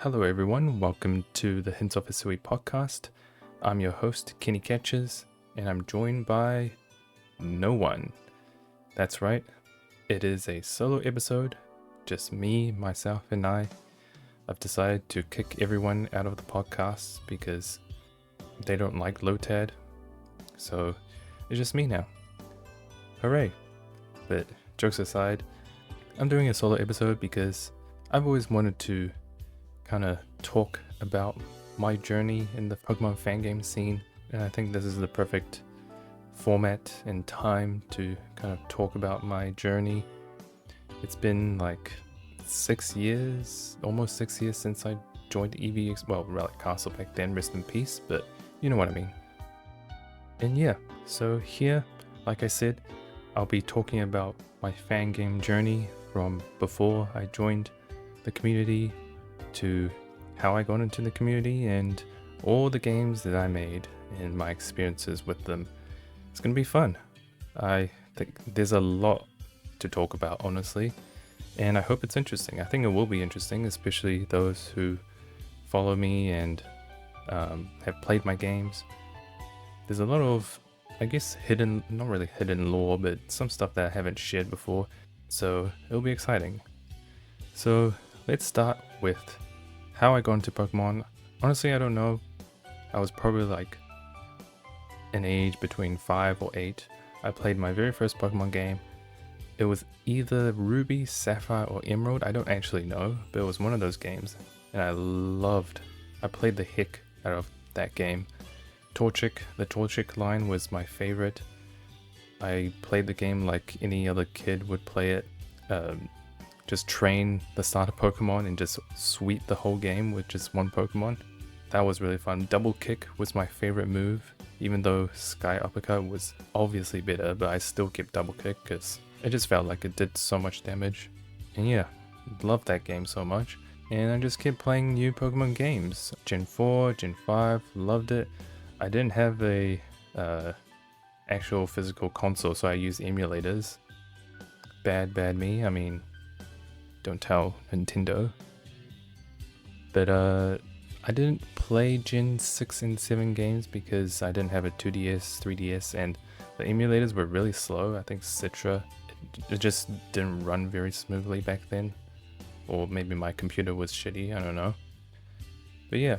Hello everyone, welcome to the Hints of Hisui podcast. I'm your host, KennyCatches, and I'm joined by no one. That's right, it is a solo episode, just me, myself, and I. I've decided to kick everyone out of the podcast because they don't like Lotad, so it's just me now. Hooray! But jokes aside, I'm doing a solo episode because I've always wanted to kind of talk about my journey in the Pokemon Fangame scene, and I think this is the perfect format and time to kind of talk about my journey. It's been like 6 years, almost 6 years since I joined EVX, well, Relic Castle back then, rest in peace, but you know what I mean. And yeah, so here, like I said, I'll be talking about my Fangame journey from before I joined the community to how I got into the community and all the games that I made and my experiences with them. It's going to be fun. I think there's a lot to talk about, honestly, and I hope it's interesting. I think it will be interesting, especially those who follow me and have played my games. There's a lot of, I guess, hidden, not really hidden lore, but some stuff that I haven't shared before, so it'll be exciting. So let's start with how I got into Pokemon. Honestly, I don't know. I was probably like an age between 5 or 8. I played my very first Pokemon game. It was either Ruby, Sapphire, or Emerald. I don't actually know, but it was one of those games. And I played the heck out of that game. Torchic, the Torchic line was my favorite. I played the game like any other kid would play it. Just train the starter Pokemon and just sweep the whole game with just one Pokemon. That was really fun. Double Kick was my favorite move, even though Sky Uppercut was obviously better, but I still kept Double Kick because it just felt like it did so much damage. And yeah, loved that game so much. And I just kept playing new Pokemon games. Gen 4, Gen 5, loved it. I didn't have a actual physical console, so I used emulators. Bad me. I mean, don't tell Nintendo. But I didn't play Gen 6 and 7 games because I didn't have a 2DS, 3DS, and the emulators were really slow. I think Citra, it just didn't run very smoothly back then. Or maybe my computer was shitty, I don't know. But yeah,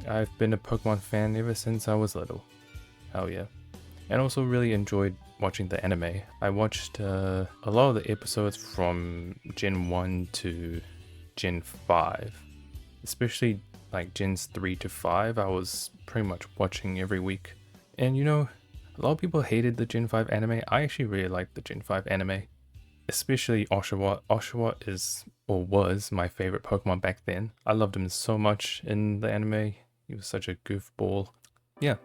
I've been a Pokemon fan ever since I was little. Hell yeah. And also really enjoyed watching the anime. I watched a lot of the episodes from Gen 1 to Gen 5. Especially like Gens 3 to 5, I was pretty much watching every week. And you know, a lot of people hated the Gen 5 anime. I actually really liked the Gen 5 anime. Especially Oshawott. Oshawott is, or was, my favorite Pokemon back then. I loved him so much in the anime. He was such a goofball. Yeah.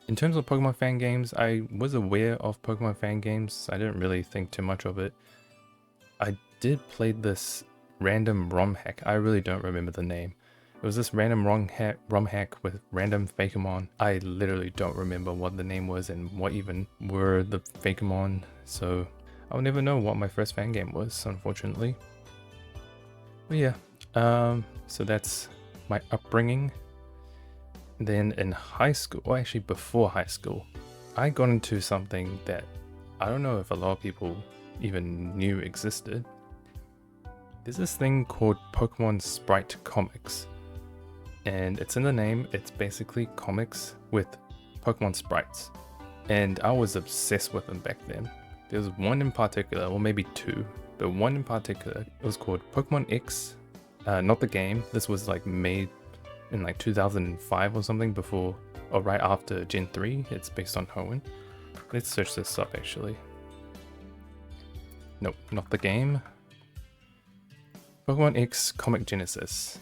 In terms of Pokemon fan games, I was aware of Pokemon fan games. I didn't really think too much of it. I did play this random ROM hack. I really don't remember the name. It was this random ROM hack with random Fakemon. I literally don't remember what the name was and what even were the Fakemon. So I'll never know what my first fan game was, unfortunately. But yeah, so that's my upbringing. Then in high school, or actually before high school, I got into something that I don't know if a lot of people even knew existed. There's this thing called Pokemon Sprite comics. And it's in the name, it's basically comics with Pokemon sprites. And I was obsessed with them back then. There was one in particular, or maybe two, but one in particular, it was called Pokemon X, not the game. This was like made in like 2005 or something, before or right after Gen 3. It's based on Hoenn. Let's search this up actually. Nope, not the game. Pokemon X Comic Genesis.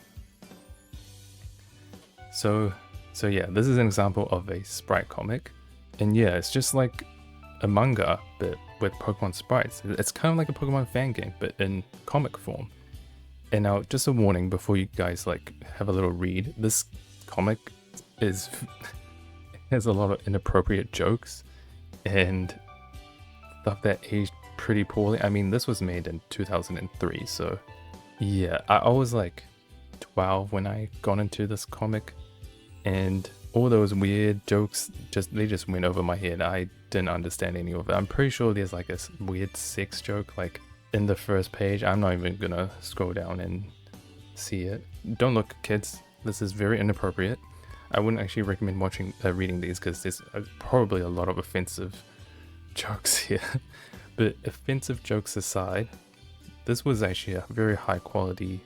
So yeah, this is an example of a sprite comic. And yeah, it's just like a manga, but with Pokemon sprites. It's kind of like a Pokemon fan game, but in comic form. And now, just a warning before you guys like have a little read. This comic has a lot of inappropriate jokes and stuff that aged pretty poorly. I mean, this was made in 2003, so yeah, I was like 12 when I got into this comic, and all those weird jokes they just went over my head. I didn't understand any of it. I'm pretty sure there's like a weird sex joke like in the first page. I'm not even gonna scroll down and see it. Don't look, kids. This is very inappropriate. I wouldn't actually recommend reading these because there's probably a lot of offensive jokes here. But offensive jokes aside, this was actually a very high quality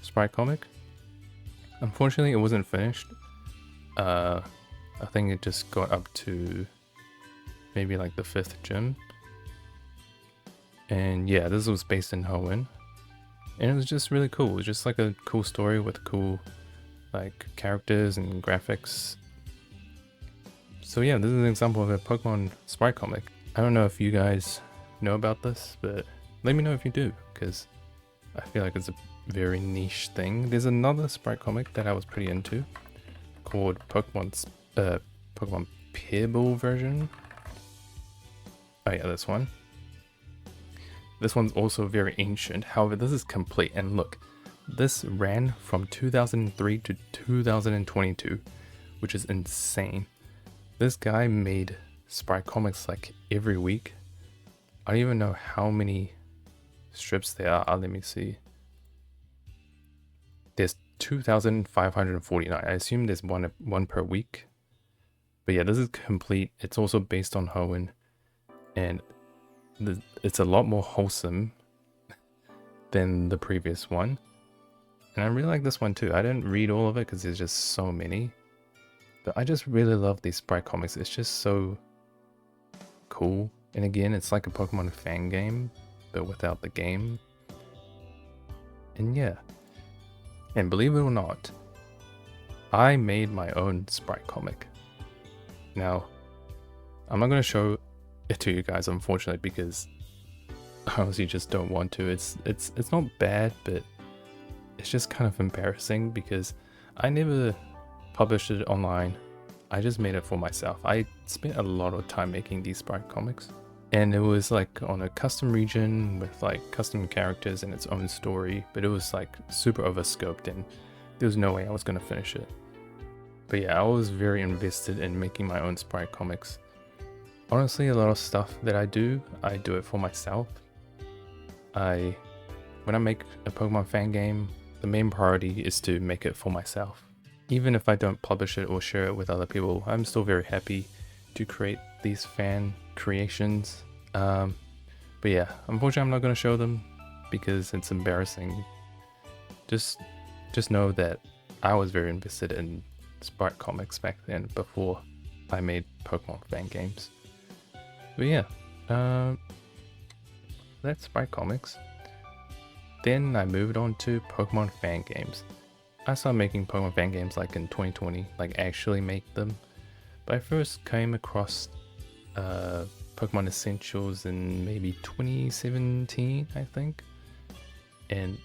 sprite comic. Unfortunately, it wasn't finished. I think it just got up to maybe like the 5th gym. And yeah, this was based in Hoenn. And it was just really cool. It was just like a cool story with cool like characters and graphics. So yeah, this is an example of a Pokemon sprite comic. I don't know if you guys know about this, but let me know if you do, because I feel like it's a very niche thing. There's another sprite comic that I was pretty into called Pokemon Pebble version. Oh yeah, this one. This one's also very ancient. However, this is complete. And look, this ran from 2003 to 2022, which is insane. This guy made sprite comics like every week. I don't even know how many strips there are. Let me see. There's 2,549. I assume there's one per week. But yeah, this is complete. It's also based on Hoenn, and it's a lot more wholesome than the previous one. And I really like this one too. I didn't read all of it because there's just so many. But I just really love these sprite comics. It's just so cool. And again, it's like a Pokemon Fangame, but without the game. And yeah. And believe it or not, I made my own sprite comic. Now, I'm not going to show it to you guys, unfortunately, because I honestly just don't want to. It's not bad, but it's just kind of embarrassing because I never published it online. I just made it for myself. I spent a lot of time making these sprite comics, and it was like on a custom region with like custom characters and its own story, but it was like super overscoped and there was no way I was going to finish it. But yeah, I was very invested in making my own sprite comics. Honestly, a lot of stuff that I do it for myself. When I make a Pokemon Fangame, the main priority is to make it for myself. Even if I don't publish it or share it with other people, I'm still very happy to create these fan creations. But yeah, unfortunately I'm not going to show them because it's embarrassing. Just know that I was very invested in sprite comics back then before I made Pokemon Fangames. But yeah, that's sprite comics. Then I moved on to Pokemon Fangames. I started making Pokemon Fangames like in 2020, like actually make them. But I first came across Pokemon Essentials in maybe 2017, I think. And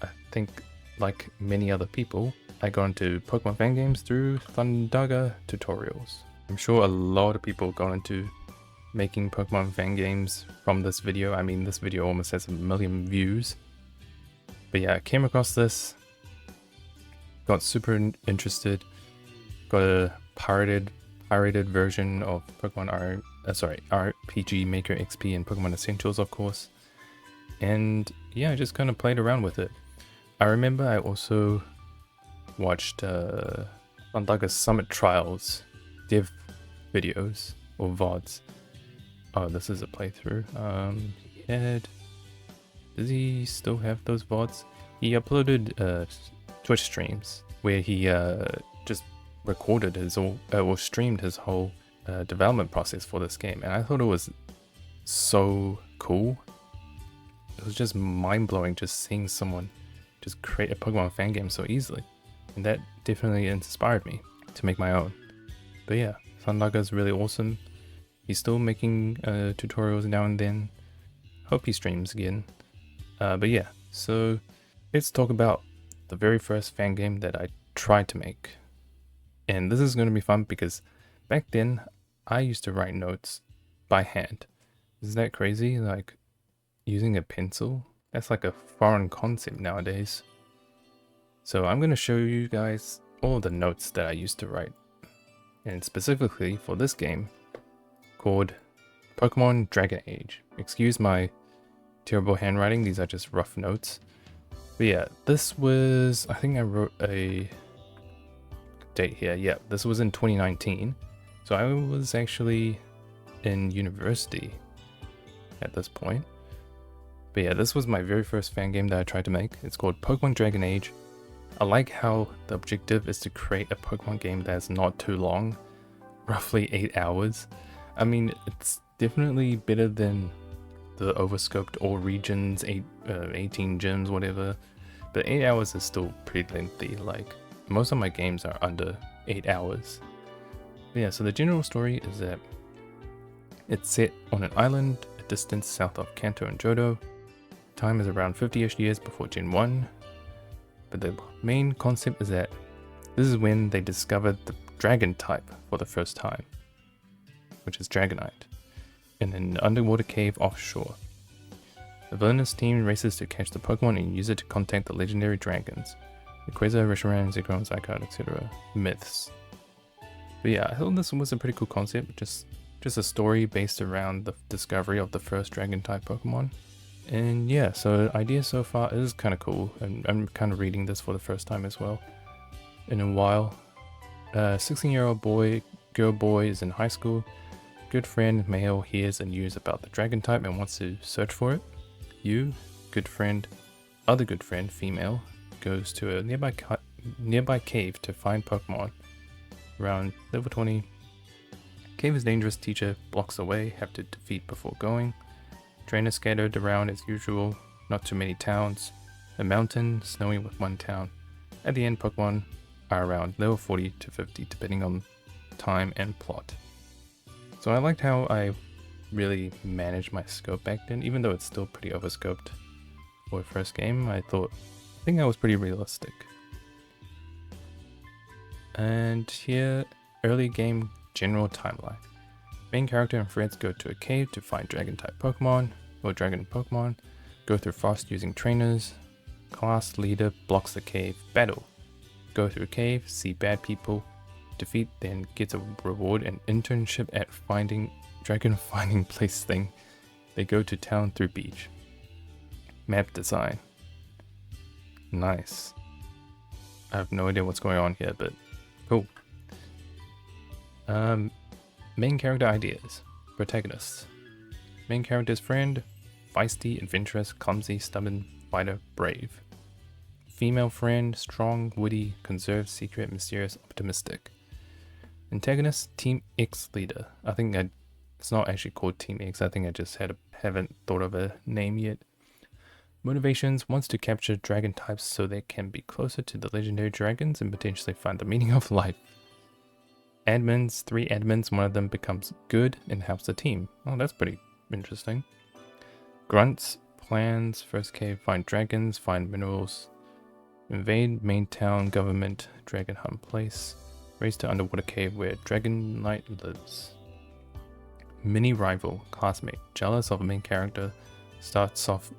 I think, like many other people, I got into Pokemon Fangames through Thundaga tutorials. I'm sure a lot of people got into making Pokemon Fangames from this video. I mean, this video almost has 1 million views. But yeah, I came across this, got super interested, got a pirated version of Pokemon RPG Maker XP and Pokemon Essentials, of course. And yeah, I just kind of played around with it. I remember I also watched Thundaga's Summit Trials dev videos or VODs. Oh, this is a playthrough. Does he still have those VODs? He uploaded Twitch streams where he just recorded or streamed his whole development process for this game, and I thought it was so cool. It was just mind-blowing just seeing someone just create a Pokemon Fangame so easily, and that definitely inspired me to make my own. But yeah, Thundaga is really awesome. He's still making tutorials now and then. Hope he streams again. But yeah, so let's talk about the very first Fangame that I tried to make. And this is going to be fun because back then I used to write notes by hand. Isn't that crazy? Like using a pencil? That's like a foreign concept nowadays. So I'm going to show you guys all of the notes that I used to write. And specifically for this game called Pokemon Dragon Age. Excuse my terrible handwriting, these are just rough notes. But yeah, this was, I think I wrote a date here. Yeah, this was in 2019. So I was actually in university at this point. But yeah, this was my very first fan game that I tried to make. It's called Pokemon Dragon Age. I like how the objective is to create a Pokemon game that's not too long, roughly 8 hours. I mean, it's definitely better than the overscoped all regions, 18 gyms, whatever. But 8 hours is still pretty lengthy. Like, most of my games are under 8 hours. But yeah, so the general story is that it's set on an island a distance south of Kanto and Johto. Time is around 50-ish years before Gen 1. But the main concept is that this is when they discovered the dragon type for the first time, which is Dragonite, in an underwater cave offshore. The villainous team races to catch the Pokemon and use it to contact the legendary dragons, Rayquaza, Reshiram, Zekrom, Zygarde, etc. myths. But yeah, I thought this was a pretty cool concept, just a story based around the discovery of the first dragon type Pokemon. And yeah, so the idea so far is kind of cool, and I'm kind of reading this for the first time as well in a while. 16-year-old girl boy is in high school. Good friend male hears and news about the dragon type and wants to search for it. You, other good friend female, goes to a nearby cave to find Pokemon. Around level 20. Cave is dangerous, teacher blocks the way, have to defeat before going. Trainers scattered around as usual, not too many towns. A mountain, snowy with one town. At the end, Pokemon are around level 40 to 50 depending on time and plot. So I liked how I really managed my scope back then, even though it's still pretty overscoped for a first game. I think I was pretty realistic. And here, early game general timeline. Main character and friends go to a cave to find dragon type Pokemon, or dragon Pokemon, go through frost using trainers, class leader blocks the cave, battle, go through cave, see bad people, defeat, then gets a reward and internship at dragon finding place thing. They go to town through beach. Map design. Nice. I have no idea what's going on here, but cool. Main character ideas. Protagonists. Main character's friend, feisty, adventurous, clumsy, stubborn, fighter, brave. Female friend, strong, witty, conserved, secret, mysterious, optimistic. Antagonist, Team X leader. I think it's not actually called Team X, I think I just haven't thought of a name yet. Motivations, wants to capture dragon types so they can be closer to the legendary dragons and potentially find the meaning of life. Admins, 3 admins, one of them becomes good and helps the team. Oh, that's pretty interesting. Grunts, plans, first cave, find dragons, find minerals, invade main town, government, dragon hunt place, race to underwater cave where Dragonite lives. Mini rival, classmate, jealous of a main character, starts off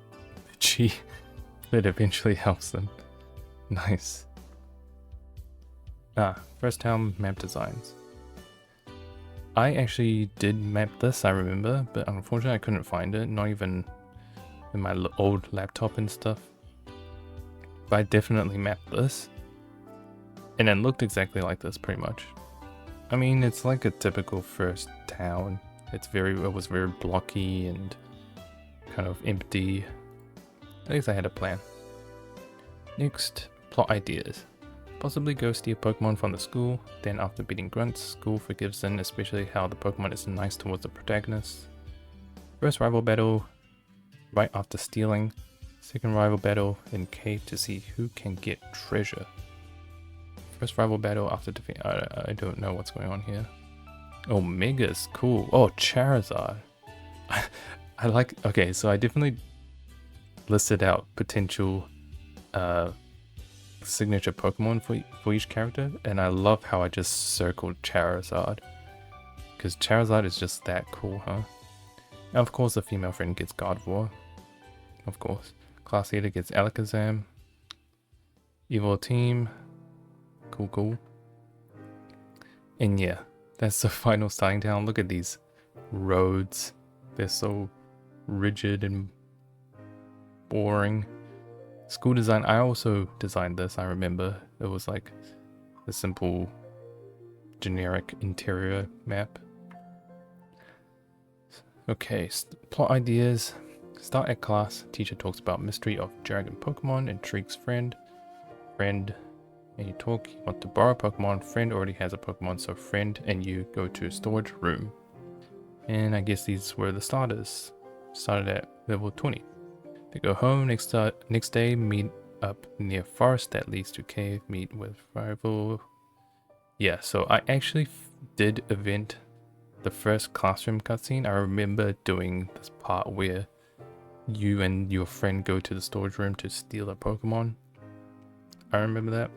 bitchy, but eventually helps them. Nice. First town map designs. I actually did map this, I remember, but unfortunately I couldn't find it, not even in my old laptop and stuff. But I definitely mapped this, and it looked exactly like this pretty much. I mean, it's like a typical first town. It was very blocky and kind of empty. At least I had a plan. Next, plot ideas. Possibly go steal Pokemon from the school, then after beating Grunts, school forgives them, especially how the Pokemon is nice towards the protagonist. First rival battle, right after stealing. Second rival battle in cave to see who can get treasure. First rival battle after defeat. I don't know what's going on here. Oh, Mega's cool. Oh, Charizard. I like. Okay, so I definitely listed out potential signature Pokemon for each character, and I love how I just circled Charizard, because Charizard is just that cool, huh? And of course the female friend gets Gardevoir, of course. Class leader gets Alakazam. Evil team. Cool, cool. And yeah, that's the final starting town. Look at these roads. They're so rigid and boring. School design. I also designed this. I remember it was like a simple generic interior map. Okay, plot ideas. Start at class. Teacher talks about mystery of dragon Pokemon. Intrigues friend. And you talk. You want to borrow Pokemon. Friend already has a Pokemon, so friend and you go to storage room. And I guess these were the starters. Started at level 20. They go home. Next day, meet up near forest that leads to cave. Meet with rival. Yeah, so I actually did event the first classroom cutscene. I remember doing this part where you and your friend go to the storage room to steal a Pokemon. I remember that.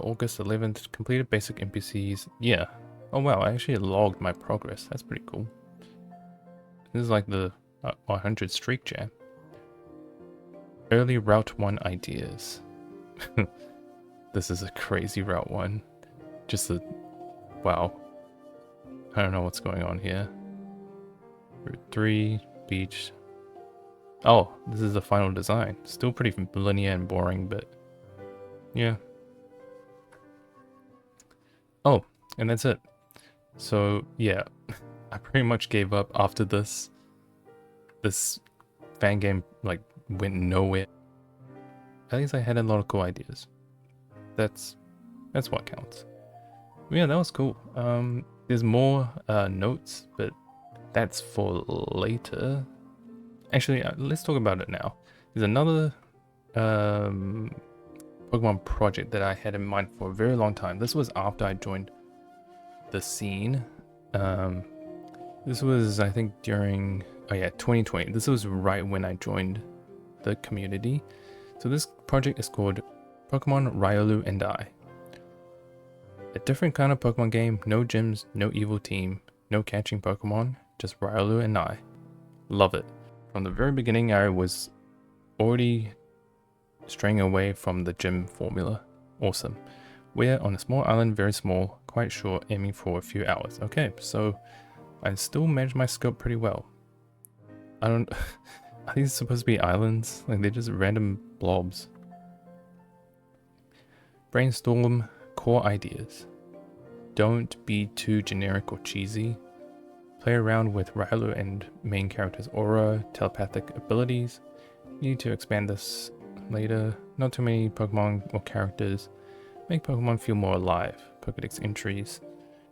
August 11th, completed basic NPCs. Yeah. Oh wow, I actually logged my progress. That's pretty cool. This is like the 100 streak jam. Early Route 1 ideas. This is a crazy Route 1. Just a... wow. I don't know what's going on here. Route 3, beach. Oh, this is the final design. Still pretty linear and boring, but... yeah. Oh, and that's it. So, yeah. I pretty much gave up after this. This Fangame, like, went nowhere. At least I had a lot of cool ideas. That's what counts. Yeah, that was cool. There's more notes, but that's for later. Actually, let's talk about it now. There's another Pokemon project that I had in mind for a very long time. This was after I joined the scene. This was, I think, during 2020. This was right when I joined the community. So this project is called Pokemon Riolu and I. A different kind of Pokemon game, no gyms, no evil team, no catching Pokemon, just Riolu and I. Love it. From the very beginning, I was already straying away from the gym formula. Awesome. We're on a small island, very small, quite short, aiming for a few hours. Okay, so I still manage my scope pretty well. I don't... are these supposed to be islands? Like, they're just random blobs. Brainstorm core ideas. Don't be too generic or cheesy. Play around with Riolu and main character's aura, telepathic abilities. You need to expand this later. Not too many Pokemon or characters. Make Pokemon feel more alive. Pokédex entries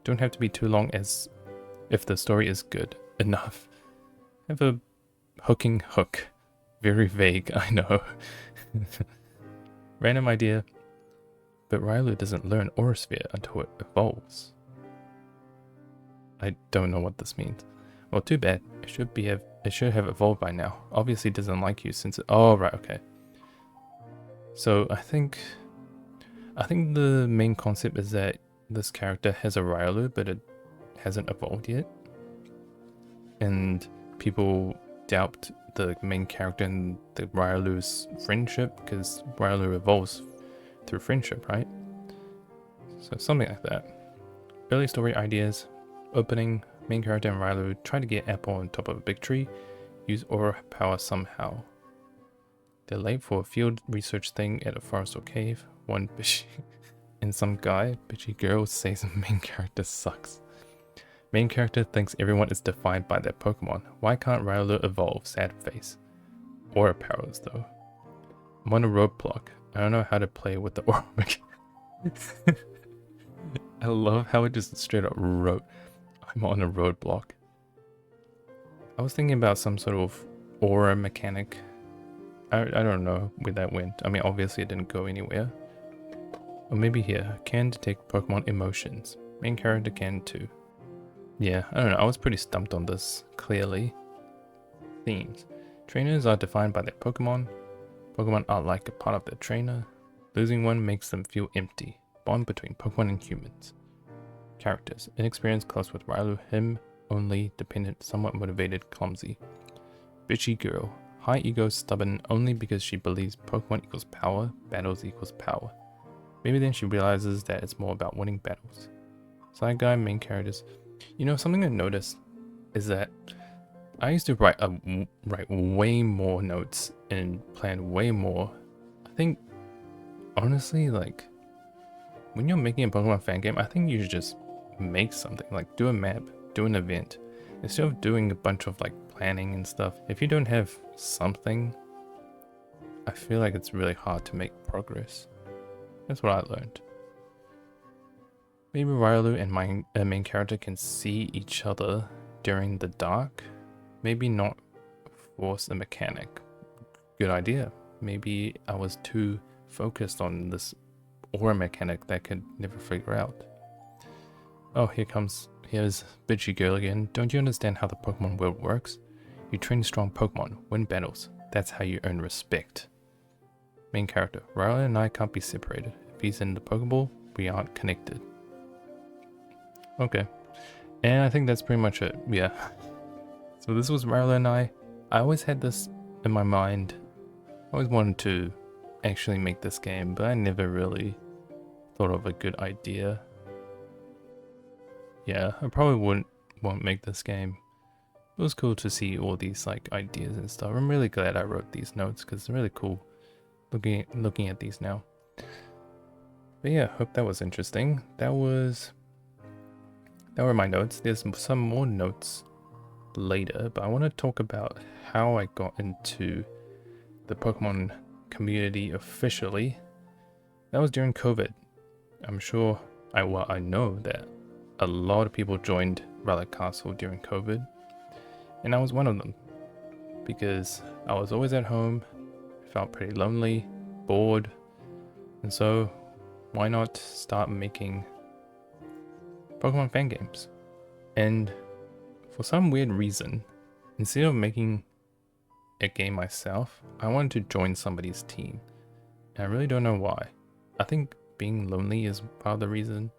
don't have to be too long as if the story is good enough. Have a hooking hook. Very vague, I know. Random idea. But Riolu doesn't learn Aura Sphere until it evolves. I don't know what this means. Well, too bad. It should have evolved by now. Obviously it doesn't like you since it... oh, right, okay. So I think the main concept is that this character has a Riolu, but it hasn't evolved yet. And people doubt the main character and the Riolu's friendship because Riolu evolves through friendship, right? So something like that. Early story ideas. Opening, main character and Riolu try to get Apple on top of a big tree. Use aura power somehow. They're late for a field research thing at a forest or cave. One bitchy and some bitchy girl says the main character sucks. Main character thinks everyone is defined by their Pokemon. Why can't Riolu evolve? Sad face. Aura powers though. I'm on a roadblock. I don't know how to play with the aura mechanic. I love how it just straight up wrote, I'm on a roadblock. I was thinking about some sort of aura mechanic. I don't know where that went. I mean, obviously it didn't go anywhere. Or maybe here. Can detect Pokemon emotions. Main character can too. Yeah, I don't know. I was pretty stumped on this, clearly. Themes. Trainers are defined by their Pokemon. Pokemon are like a part of their trainer. Losing one makes them feel empty. Bond between Pokemon and humans. Characters. Inexperienced, close with Riolu. Him, only, dependent, somewhat motivated, clumsy. Bitchy girl. High ego, stubborn, only because she believes Pokemon equals power, battles equals power. Maybe then she realizes that it's more about winning battles. Side guy, main characters. You know, something I noticed is that I used to write way more notes and plan way more. I think, honestly, like, when you're making a Pokemon fan game, I think you should just make something, like do a map, do an event, instead of doing a bunch of like planning and stuff. If you don't have something, I feel like it's really hard to make progress. That's what I learned. Maybe riolu and my main character can see each other during the dark. Maybe not force a mechanic. Good idea. Maybe I was too focused on this aura mechanic that I could never figure out. Oh, here's bitchy girl again. Don't you understand how the Pokemon world works? You train strong Pokemon, win battles. That's how you earn respect. Main character, riolu and I can't be separated. If he's in the Pokeball, we aren't connected. Okay. And I think that's pretty much it. Yeah. So this was riolu and I. I always had this in my mind. I always wanted to actually make this game, but I never really thought of a good idea. Yeah, I probably won't make this game. It was cool to see all these like ideas and stuff. I'm really glad I wrote these notes because it's really cool looking at these now. But yeah, hope that was interesting. That were my notes. There's some more notes later, but I want to talk about how I got into the Pokemon community officially. That was during COVID. I'm sure I know that a lot of people joined Relic Castle during COVID, and I was one of them because I was always at home, felt pretty lonely, bored, and so why not start making Pokemon fan games? And for some weird reason, instead of making a game myself, I wanted to join somebody's team. And I really don't know why. I think being lonely is part of the reason.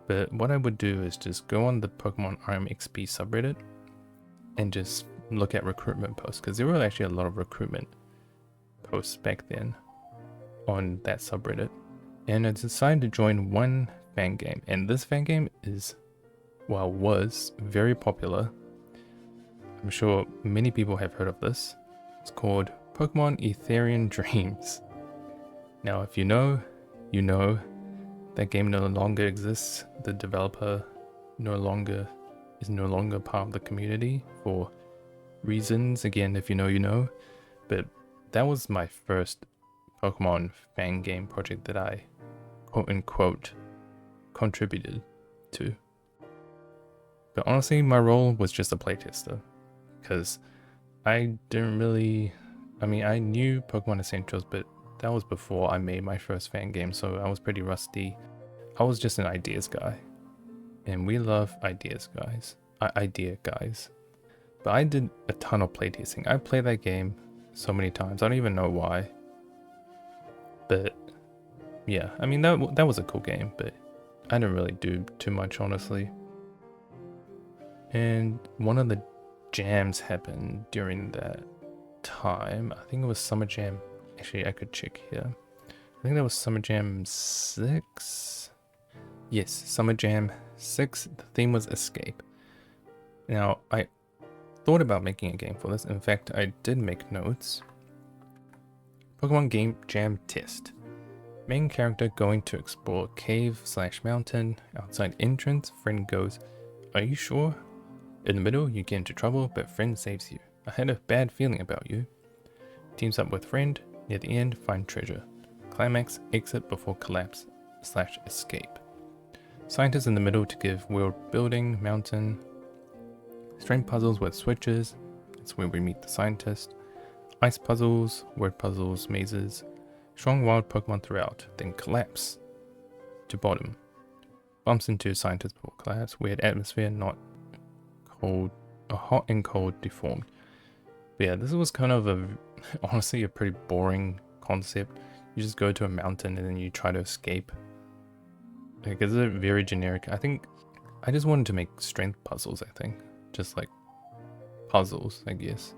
But what I would do is just go on the Pokemon RMXP subreddit and just look at recruitment posts, because there were actually a lot of recruitment posts back then on that subreddit. And I decided to join one fan game, and this fan game was very popular. I'm sure many people have heard of this. It's called Pokemon Ethereal Dreams. Now, if you know, you know. That game no longer exists. The developer is no longer part of the community for reasons. Again, if you know, you know. But that was my first Pokemon fan game project that I quote unquote contributed to. But honestly, my role was just a playtester, because I knew Pokemon Essentials, but that was before I made my first fan game, so I was pretty rusty. I was just an ideas guy, and we love ideas guys. Idea guys. But I did a ton of playtesting. I played that game so many times. I don't even know why. But yeah, I mean that was a cool game, but I didn't really do too much, honestly. And one of the jams happened during that time. I think it was Summer Jam. Actually, I could check here. I think that was Summer Jam 6. Yes, Summer Jam 6. The theme was Escape. Now, I thought about making a game for this. In fact, I did make notes. Pokemon Game Jam Test. Main character going to explore cave/mountain. Outside entrance, friend goes, "Are you sure?" In the middle, you get into trouble, but friend saves you. I had a bad feeling about you. Teams up with friend. Near the end, find treasure. Climax, exit before collapse/escape. Scientists in the middle to give world building, mountain. Strength puzzles with switches. That's where we meet the scientist. Ice puzzles, word puzzles, mazes. Strong wild Pokemon throughout, then collapse to bottom. Bumps into scientists before collapse. Weird atmosphere, not cold, hot and cold deformed. But yeah, this was kind of honestly a pretty boring concept. You just go to a mountain and then you try to escape. Like, it's a very generic. I think I just wanted to make strength puzzles, I think. Just like puzzles, I guess.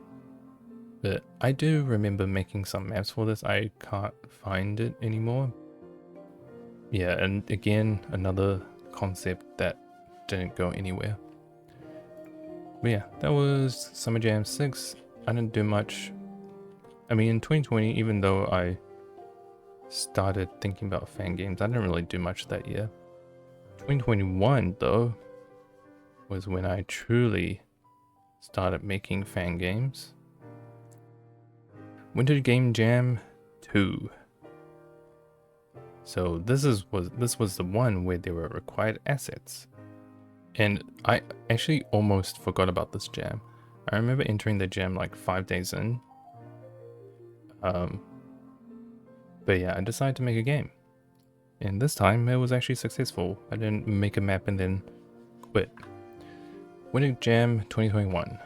But I do remember making some maps for this. I can't find it anymore. Yeah, and again, another concept that didn't go anywhere. But yeah, that was Summer Jam 6. I didn't do much. I mean, in 2020, even though I started thinking about fan games, I didn't really do much that year. 2021, though, was when I truly started making fan games. Winter Game Jam 2. So this was the one where there were required assets. And I actually almost forgot about this jam. I remember entering the jam like 5 days in. But yeah, I decided to make a game. And this time it was actually successful. I didn't make a map and then quit. Winter Jam 2021.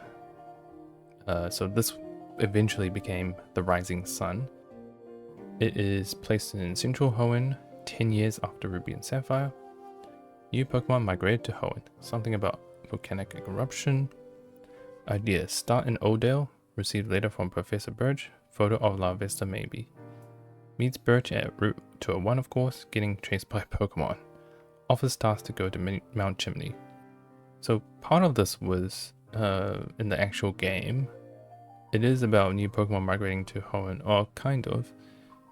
So this eventually became the Rising Sun. It is placed in Central Hoenn 10 years after Ruby and Sapphire. New Pokemon migrated to Hoenn. Something about volcanic eruption. Idea: start in Odale. Received letter from Professor Birch. Photo of La Vista maybe. Meets Birch at Route 201 of course, getting chased by Pokemon. Offers task to go to Mount Chimney. So part of this was in the actual game. It is about new Pokemon migrating to Hoenn, or kind of.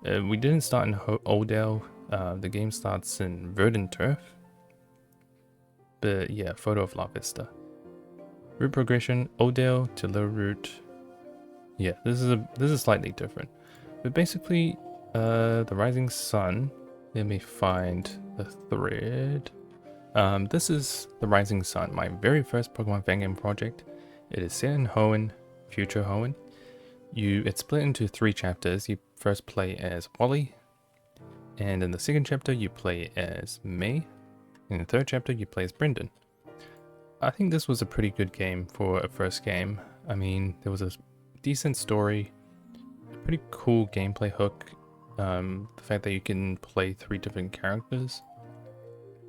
We didn't start in Odale. The game starts in Verdant Turf. But yeah, photo of La Vista. Route progression: Odale to littleroot. Yeah, this is slightly different, but basically, the Rising Sun. Let me find the thread. This is the Rising Sun, my very first Pokemon Fangame project. It is set in Hoenn, future Hoenn. It's split into 3 chapters. You first play as Wally, and in the second chapter you play as May. In the third chapter you play as Brendan. I think this was a pretty good game for a first game. I mean, there was a decent story, a pretty cool gameplay hook. The fact that you can play 3 different characters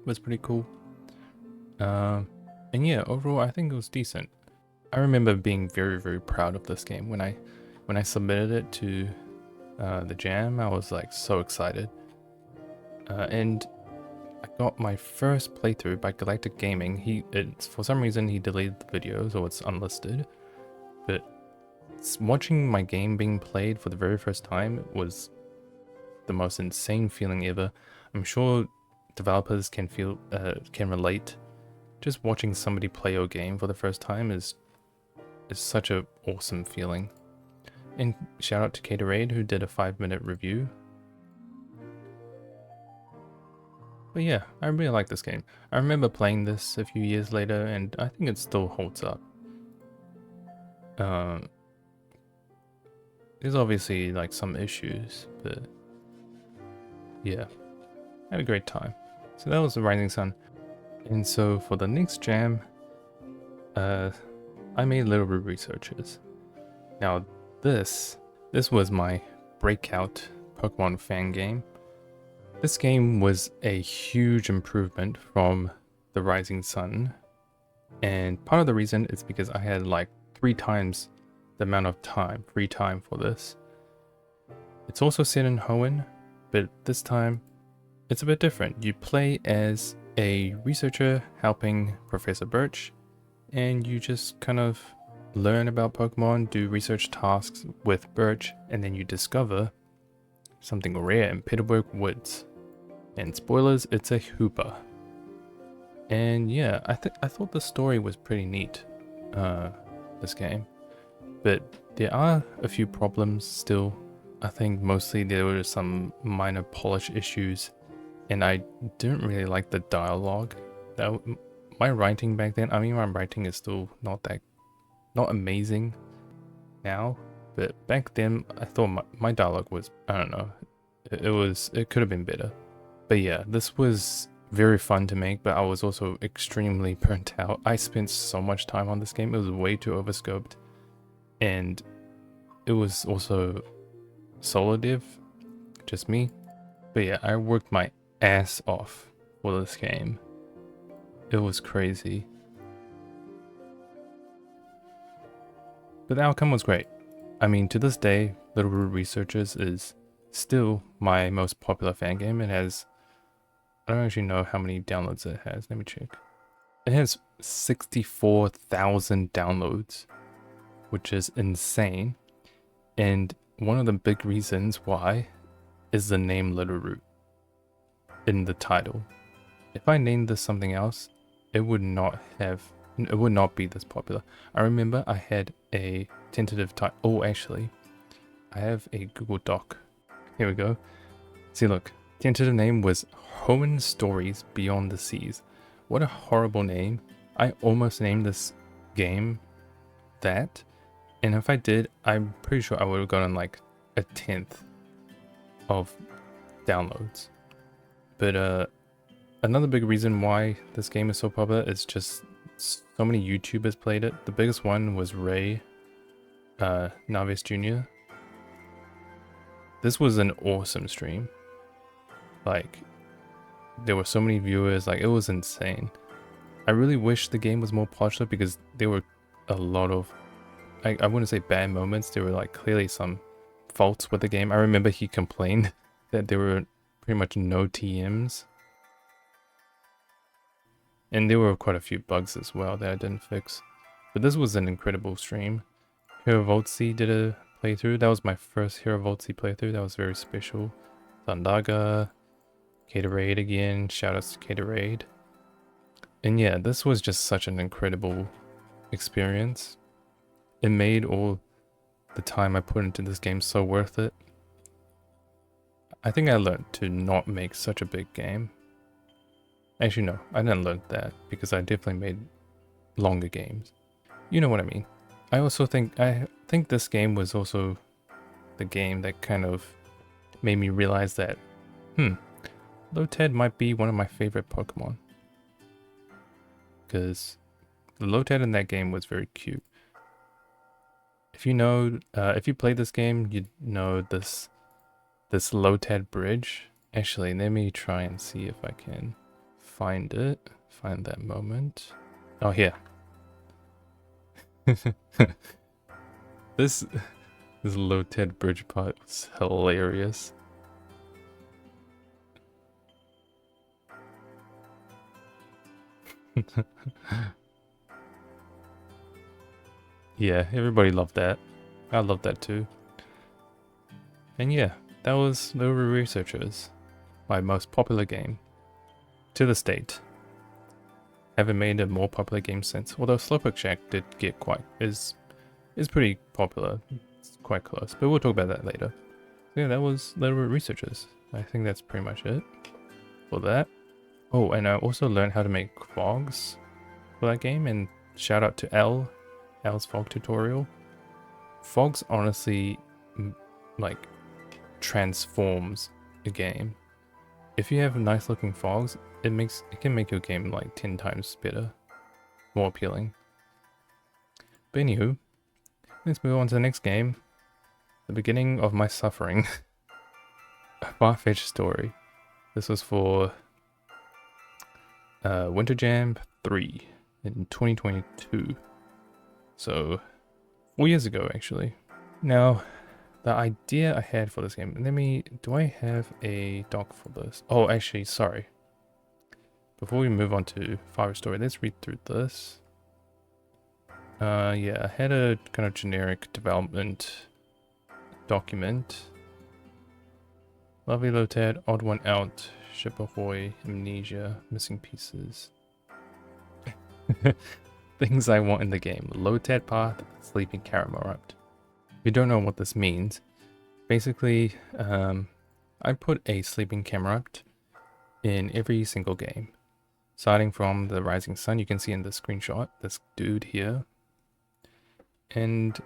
was pretty cool. And yeah, overall I think it was decent. I remember being very, very proud of this game when I submitted it to the jam. I was like so excited, and I got my first playthrough by Galactic Gaming. For some reason he deleted the videos, or it's unlisted, but watching my game being played for the very first time was the most insane feeling ever. I'm sure developers can relate. Just watching somebody play your game for the first time is such an awesome feeling. And shout out to Caterade who did a 5-minute review. But yeah, I really like this game. I remember playing this a few years later and I think it still holds up. There's obviously like some issues, but yeah, I had a great time. So that was the Rising Sun. And so for the next jam, I made littleroot researches. Now this was my breakout Pokemon fan game. This game was a huge improvement from the Rising Sun, and part of the reason is because I had like 3 times the amount of free time for this. It's also set in Hoenn, but this time it's a bit different. You play as a researcher helping Professor Birch, and you just kind of learn about Pokemon, do research tasks with Birch, and then you discover something rare in Peterburg Woods. And spoilers, it's a Hoopa. And yeah, I thought the story was pretty neat, this game. But there are a few problems still. I think mostly there were some minor polish issues, and I didn't really like the dialogue. My writing back then, I mean, my writing is still not amazing now, but back then I thought my dialogue was, I don't know, it could have been better. But yeah, this was very fun to make, but I was also extremely burnt out. I spent so much time on this game. It was way too overscoped, and it was also solo dev, just me. But yeah, I worked my ass off for this game. It was crazy. But the outcome was great. I mean, to this day, Littleroot Researchers is still my most popular fan game. It has, I don't actually know how many downloads it has. Let me check. It has 64,000 downloads, which is insane. And one of the big reasons why is the name Littleroot in the title. If I named this something else, it would not be this popular. I remember I had a tentative title. Oh, actually, I have a Google Doc. Here we go. See, look, tentative name was Hoenn Stories Beyond the Seas. What a horrible name. I almost named this game that, and if I did, I'm pretty sure I would have gotten like a 10th of downloads. But another big reason why this game is so popular is just so many YouTubers played it. The biggest one was Ray Naves Jr. This was an awesome stream. Like, there were so many viewers, like it was insane. I really wish the game was more popular because there were a lot of, I wouldn't say bad moments, there were like clearly some faults with the game. I remember he complained that there were pretty much no TMs. And there were quite a few bugs as well that I didn't fix. But this was an incredible stream. Hiravoltsi did a playthrough. That was my first Hiravoltsi playthrough. That was very special. Zandaga, Caterade again. Shoutouts to Caterade. And yeah, this was just such an incredible experience. It made all the time I put into this game so worth it. I think I learned to not make such a big game. Actually, no, I didn't learn that because I definitely made longer games. You know what I mean. I also think, this game was also the game that kind of made me realize that, Lotad might be one of my favorite Pokemon. Because the Lotad in that game was very cute. If you know, if you played this game, you know this Lotad bridge. Actually, let me try and see if I can find it. Find that moment. Oh, here. This Lotad bridge part was hilarious. Yeah, everybody loved that. I loved that too. And yeah, that was Littleroot Researchers, my most popular game to this date. Haven't made a more popular game since, although Slowpoke Shack did get is pretty popular. It's quite close, but we'll talk about that later. So yeah, that was Littleroot Researchers. I think that's pretty much it for that. Oh, and I also learned how to make fogs for that game, and shout out to L's fog tutorial. Fogs honestly like transforms a game. If you have nice looking fogs, it can make your game like 10 times better, more appealing. But anywho, let's move on to the next game. The beginning of my suffering. A farfetchd story. This was for Winter Jam 3 in 2022. So 4 years ago actually. Now, the idea I had for this game, do I have a doc for this? Oh, actually, sorry. Before we move on to Farfetchd story, let's read through this. Yeah, I had a kind of generic development document. Lovely Lotad, odd one out, ship ahoy, amnesia, missing pieces. Things I want in the game. Lotad path, sleeping Caramorupt. If you don't know what this means, basically, I put a sleeping Caramorupt in every single game. Starting from the Rising Sun, you can see in the screenshot, this dude here. And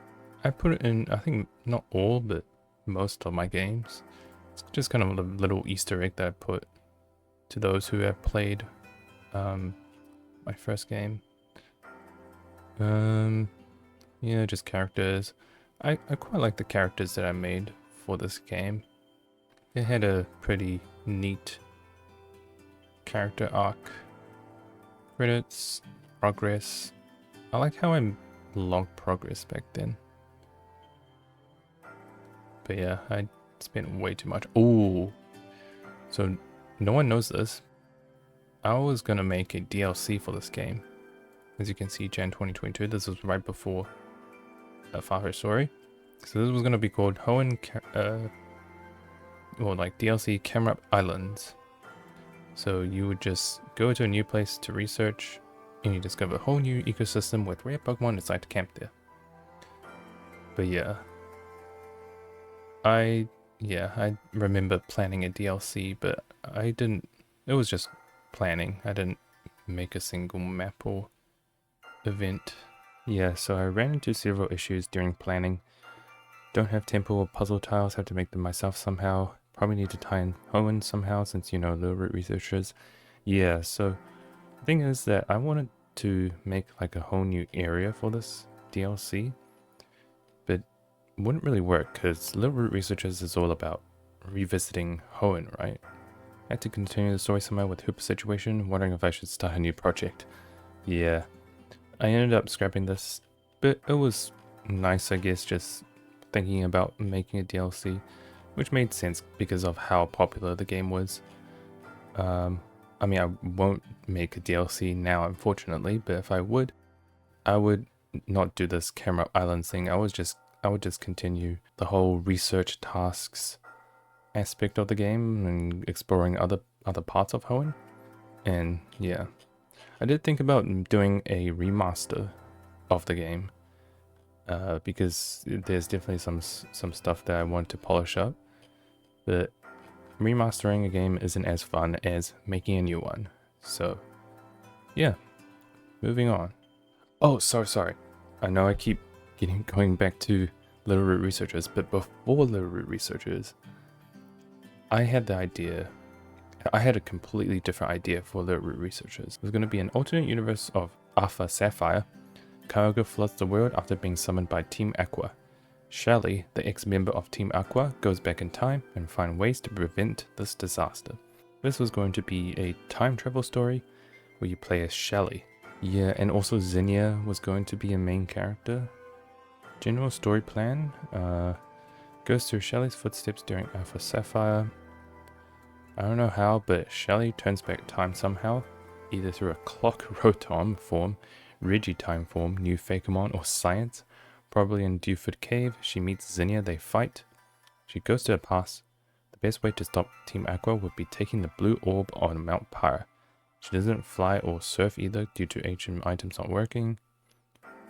I put it in, I think, not all, but most of my games. It's just kind of a little Easter egg that I put to those who have played my first game. Yeah, just characters. I quite like the characters that I made for this game. It had a pretty neat character arc. Credits, progress. I like how I logged progress back then. But yeah, I spent way too much. Oh, so no one knows this. I was gonna make a DLC for this game. As you can see, Jan 2022. This was right before a Farfetchd story. So this was gonna be called Hoenn, or like DLC Camera Islands. So you would just go to a new place to research, and you discover a whole new ecosystem with rare Pokemon and decide to camp there. But yeah, I remember planning a DLC, but I didn't. It was just planning. I didn't make a single map or event. Yeah, so I ran into several issues during planning. Don't have temple or puzzle tiles, have to make them myself somehow. Probably need to tie in Hoenn somehow since, you know, littleroot researchers. Yeah, so the thing is that I wanted to make like a whole new area for this DLC, but it wouldn't really work because littleroot researchers is all about revisiting Hoenn, right? I had to continue the story somehow with Hooper situation, wondering if I should start a new project. Yeah, I ended up scrapping this, but it was nice, I guess, just thinking about making a DLC, which made sense because of how popular the game was. I mean, I won't make a DLC now, unfortunately, but if I would not do this Camera Islands thing. I would just continue the whole research tasks aspect of the game and exploring other parts of Hoenn. And yeah, I did think about doing a remaster of the game, because there's definitely some stuff that I want to polish up, but remastering a game isn't as fun as making a new one. So yeah, moving on. Oh, sorry. I know I keep going back to littleroot researchers, but before littleroot researchers, I had a completely different idea for littleroot researchers. It was going to be an alternate universe of Alpha Sapphire. Kyogre floods the world after being summoned by Team Aqua. Shelly, the ex-member of Team Aqua, goes back in time and finds ways to prevent this disaster. This was going to be a time travel story where you play as Shelly. Yeah, and also Zinnia was going to be a main character. General story plan goes through Shelly's footsteps during Alpha Sapphire. I don't know how, but Shelly turns back time somehow, either through a clock Rotom form, Regitime form, new Fakemon, or science. Probably in Dewford Cave, she meets Zinnia, they fight. She goes to her past. The best way to stop Team Aqua would be taking the blue orb on Mount Pyre. She doesn't fly or surf either due to HM items not working.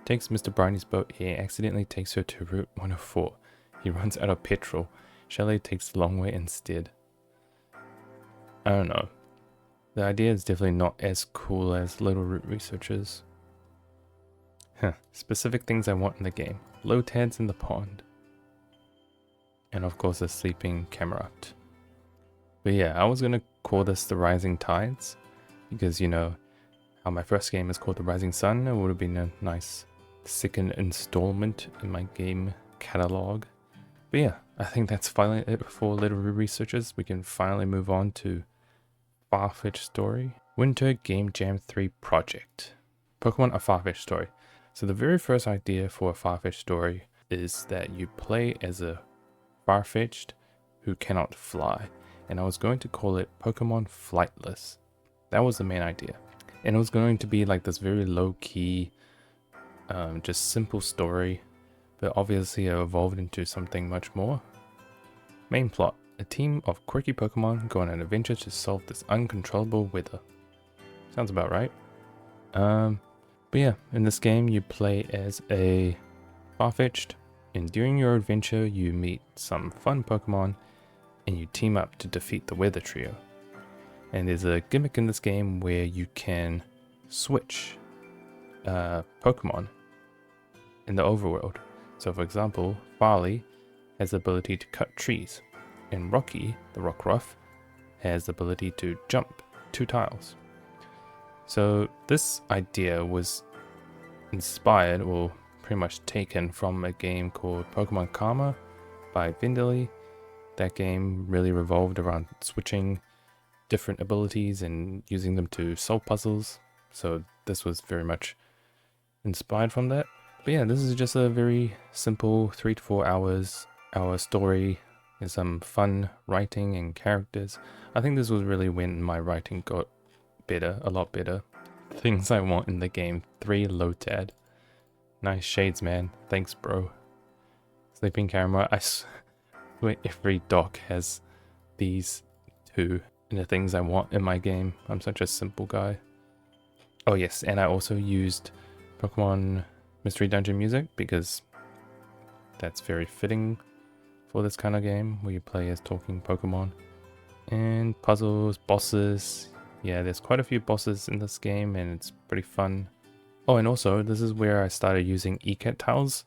Takes Mr. Briny boat here, accidentally takes her to Route 104. He runs out of petrol. Shelly takes the long way instead. I don't know. The idea is definitely not as cool as littleroot researchers. Specific things I want in the game. Lotads in the pond. And of course a sleeping Camerupt. But yeah, I was gonna call this the Rising Tides, because you know how my first game is called the Rising Sun. It would have been a nice second installment in my game catalog. But yeah, I think that's finally it for littleroot researchers. We can finally move on to Farfetchd story. Winter Game Jam 3 project. Pokemon a Farfetchd story. So the very first idea for a Farfetchd story is that you play as a Farfetchd who cannot fly, and I was going to call it Pokemon Flightless. That was the main idea, and it was going to be like this very low-key, just simple story, but obviously it evolved into something much more. Main plot: a team of quirky Pokemon go on an adventure to solve this uncontrollable weather. Sounds about right. But yeah, in this game you play as a Farfetchd, and during your adventure you meet some fun Pokemon and you team up to defeat the weather trio. And there's a gimmick in this game where you can switch Pokemon in the overworld. So for example, Farley has the ability to cut trees, and Rocky, the Rockruff, has the ability to jump 2 tiles. So this idea was inspired, or pretty much taken, from a game called Pokemon Karma by Vendeli. That game really revolved around switching different abilities and using them to solve puzzles. So this was very much inspired from that. But yeah, this is just a very simple 3 to 4 hours our story and some fun writing and characters. I think this was really when my writing got better, a lot better. Things I want in the game. 3 Lotad. Nice shades, man. Thanks, bro. Sleeping camera. I swear every dock has these 2 and the things I want in my game. I'm such a simple guy. Oh yes, and I also used Pokemon Mystery Dungeon music because that's very fitting for this kind of game where you play as talking Pokemon. And puzzles, bosses. Yeah, there's quite a few bosses in this game and it's pretty fun. Oh, and also this is where I started using ECAT tiles.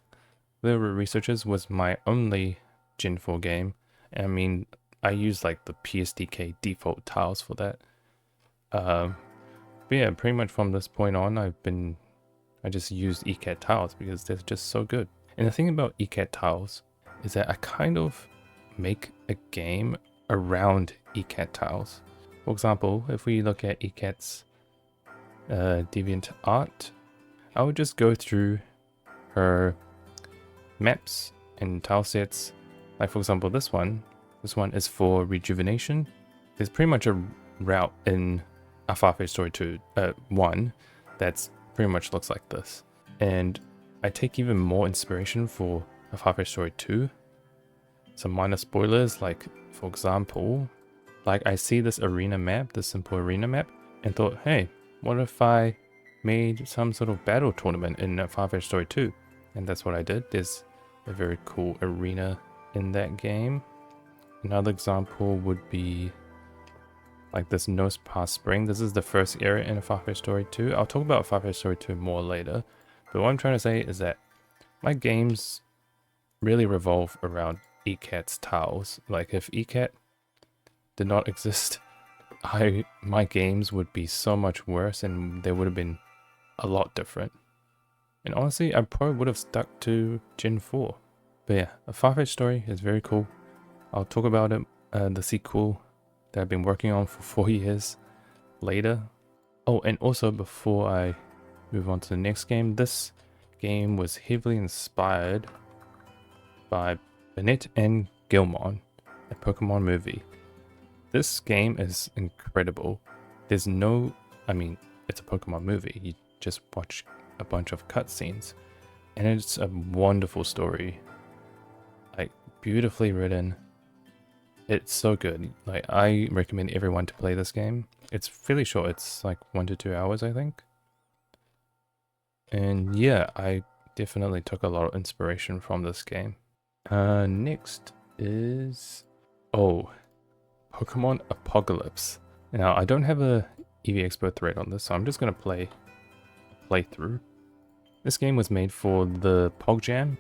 The Researchers was my only Gen 4 game. I mean, I used like the PSDK default tiles for that. But yeah, pretty much from this point on, I just used ECAT tiles because they're just so good. And the thing about ECAT tiles is that I kind of make a game around ECAT tiles. For example, if we look at ECAT's Deviant Art, I would just go through her maps and tile sets. Like for example, this one is for rejuvenation. There's pretty much a route in a Farfetchd Story 2, 1 that's pretty much looks like this. And I take even more inspiration for a Farfetchd Story 2. Some minor spoilers, like for example, like I see this arena map, this simple arena map, and thought, hey, what if I made some sort of battle tournament in a Farfetchd Story 2? And that's what I did. There's a very cool arena in that game. Another example would be like this Nose Pass Spring. This is the first area in a Farfetchd Story 2. I'll talk about Farfetchd Story 2 more later. But what I'm trying to say is that my games really revolve around ECAT's tiles. Like if ECAT did not exist, my games would be so much worse and they would have been a lot different. And honestly, I probably would have stuck to Gen 4. But yeah, a Farfetchd Story is very cool. I'll talk about it, the sequel that I've been working on for 4 years later. Oh, and also before I move on to the next game, this game was heavily inspired by Bennett and Gilmon, a Pokemon movie. This game is incredible. There's no, I mean, it's a Pokemon movie. You just watch a bunch of cutscenes, and it's a wonderful story. Like, beautifully written. It's so good. Like, I recommend everyone to play this game. It's fairly short. It's like 1 to 2 hours, I think. And yeah, I definitely took a lot of inspiration from this game. Next is, oh, Pokemon Apogalypse. Now, I don't have a EV Expo thread on this, so I'm just going to play a playthrough. This game was made for the Pog Jam,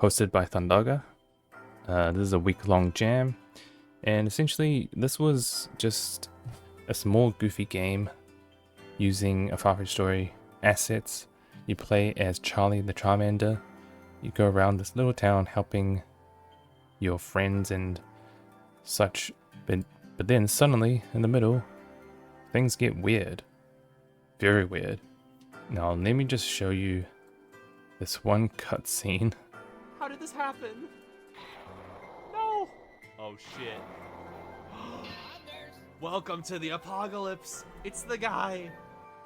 hosted by Thundaga. This is a week-long jam, and essentially this was just a small goofy game using a Farfetchd Story assets. You play as Charlie the Charmander. You go around this little town helping your friends and such, but then suddenly in the middle things get weird, very weird. Now let me just show you this one cutscene. How did this happen? No! Oh shit. Welcome to the apocalypse. It's the guy.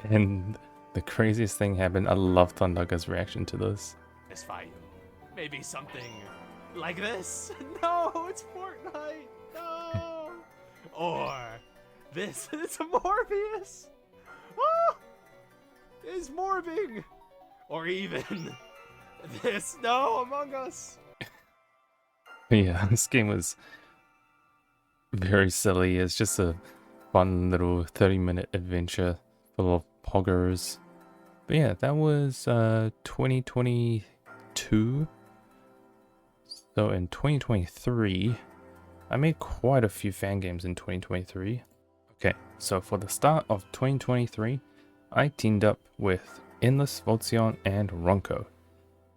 And the craziest thing happened. I love Thundaga's reaction to this. This fight. Maybe something like this. No, it's Fortnite. No. Or this. It's a Morbius. Ah! It's morbing. Or even this. No, Among Us. Yeah, this game was very silly. It's just a fun little 30-minute adventure full of poggers. But yeah, that was 2022. So in 2023, I made quite a few fan games in 2023. Okay, so for the start of 2023, I teamed up with Endless Voltzion and Ronco.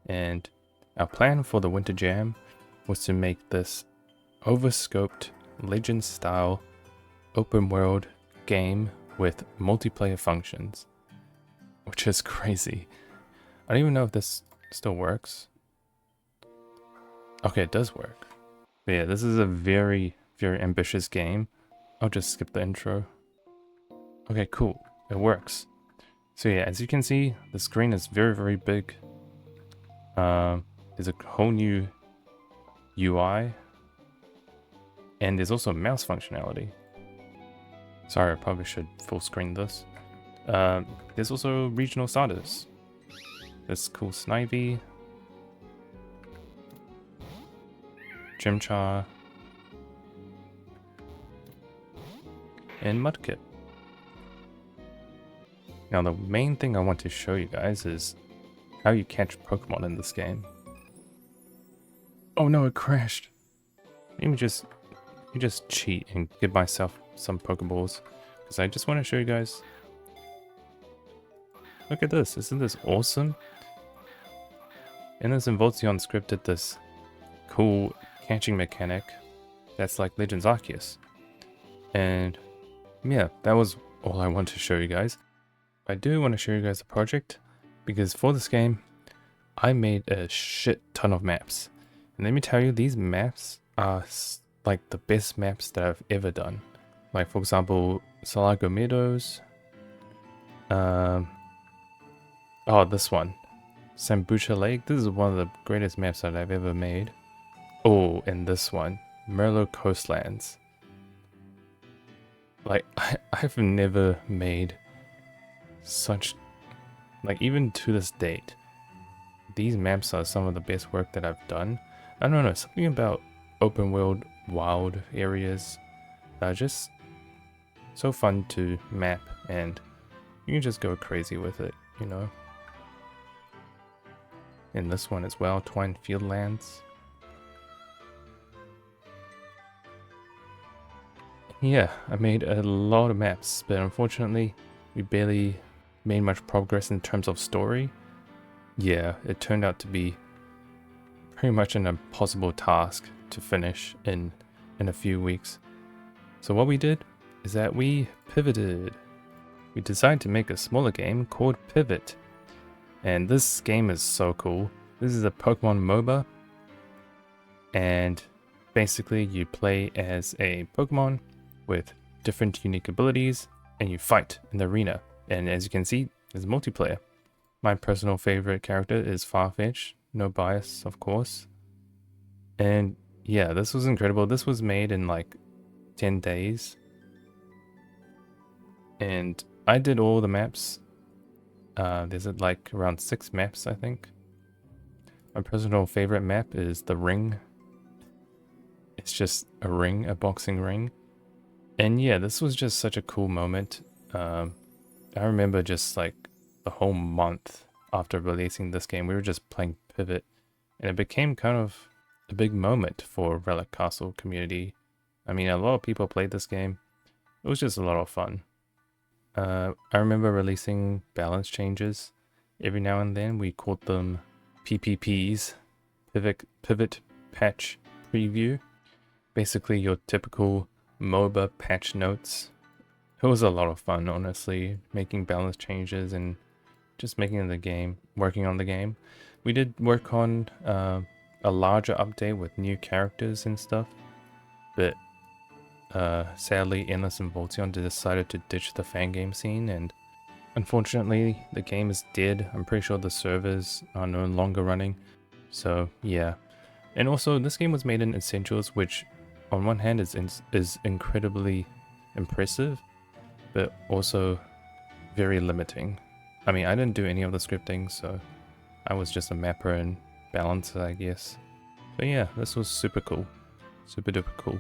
And our plan for the Winter Jam was to make this overscoped, legend-style, open-world game with multiplayer functions. Which is crazy. I don't even know if this still works. Okay, it does work. But yeah, this is a very, very ambitious game. I'll just skip the intro. Okay, cool. It works. So yeah, as you can see, the screen is very, very big. There's a whole new UI. And there's also mouse functionality. Sorry, I probably should full screen this. There's also regional starters. This cool Snivy, Chimchar, and Mudkip. Now the main thing I want to show you guys is how you catch Pokemon in this game. Oh no, it crashed. Let me just cheat and give myself some Pokeballs, because I just want to show you guys. Look at this, isn't this awesome? And this Involtion scripted this cool catching mechanic that's like Legends Arceus. And yeah, that was all I want to show you guys. I do want to show you guys the project, because for this game, I made a shit ton of maps. And let me tell you, these maps are like the best maps that I've ever done. Like for example, Salago Meadows. Oh, this one. Sambucha Lake. This is one of the greatest maps that I've ever made. Oh, and this one. Merlot Coastlands. Like, I've never made such... Like, even to this date, these maps are some of the best work that I've done. I don't know, something about open world, wild areas that are just so fun to map, and you can just go crazy with it, you know. In this one as well, Twine Fieldlands. Yeah, I made a lot of maps, but unfortunately, we barely made much progress in terms of story. Yeah, it turned out to be pretty much an impossible task to finish in a few weeks. So what we did is that we pivoted. We decided to make a smaller game called Pivot. And this game is so cool. This is a Pokemon MOBA. And basically you play as a Pokemon with different unique abilities, and you fight in the arena. And as you can see, there's multiplayer. My personal favorite character is Farfetchd, no bias, of course. And yeah, this was incredible. This was made in like 10 days. And I did all the maps. There's like around 6 maps, I think. My personal favorite map is the ring. It's just a ring, a boxing ring. And yeah, this was just such a cool moment. I remember just like the whole month after releasing this game, we were just playing Pivot, and it became kind of a big moment for Relic Castle community. I mean, a lot of people played this game. It was just a lot of fun. I remember releasing balance changes every now and then. We called them PPPs, Pivot Patch Preview. Basically your typical MOBA patch notes. It was a lot of fun, honestly, making balance changes and just making the game, working on the game. We did work on a larger update with new characters and stuff, but sadly Endless Involtion decided to ditch the fangame scene, and unfortunately the game is dead. I'm pretty sure the servers are no longer running, so yeah. And also this game was made in Essentials, which on one hand is incredibly impressive, but also very limiting. I mean, I didn't do any of the scripting, so I was just a mapper and balancer, I guess. But yeah, this was super cool. Super duper cool.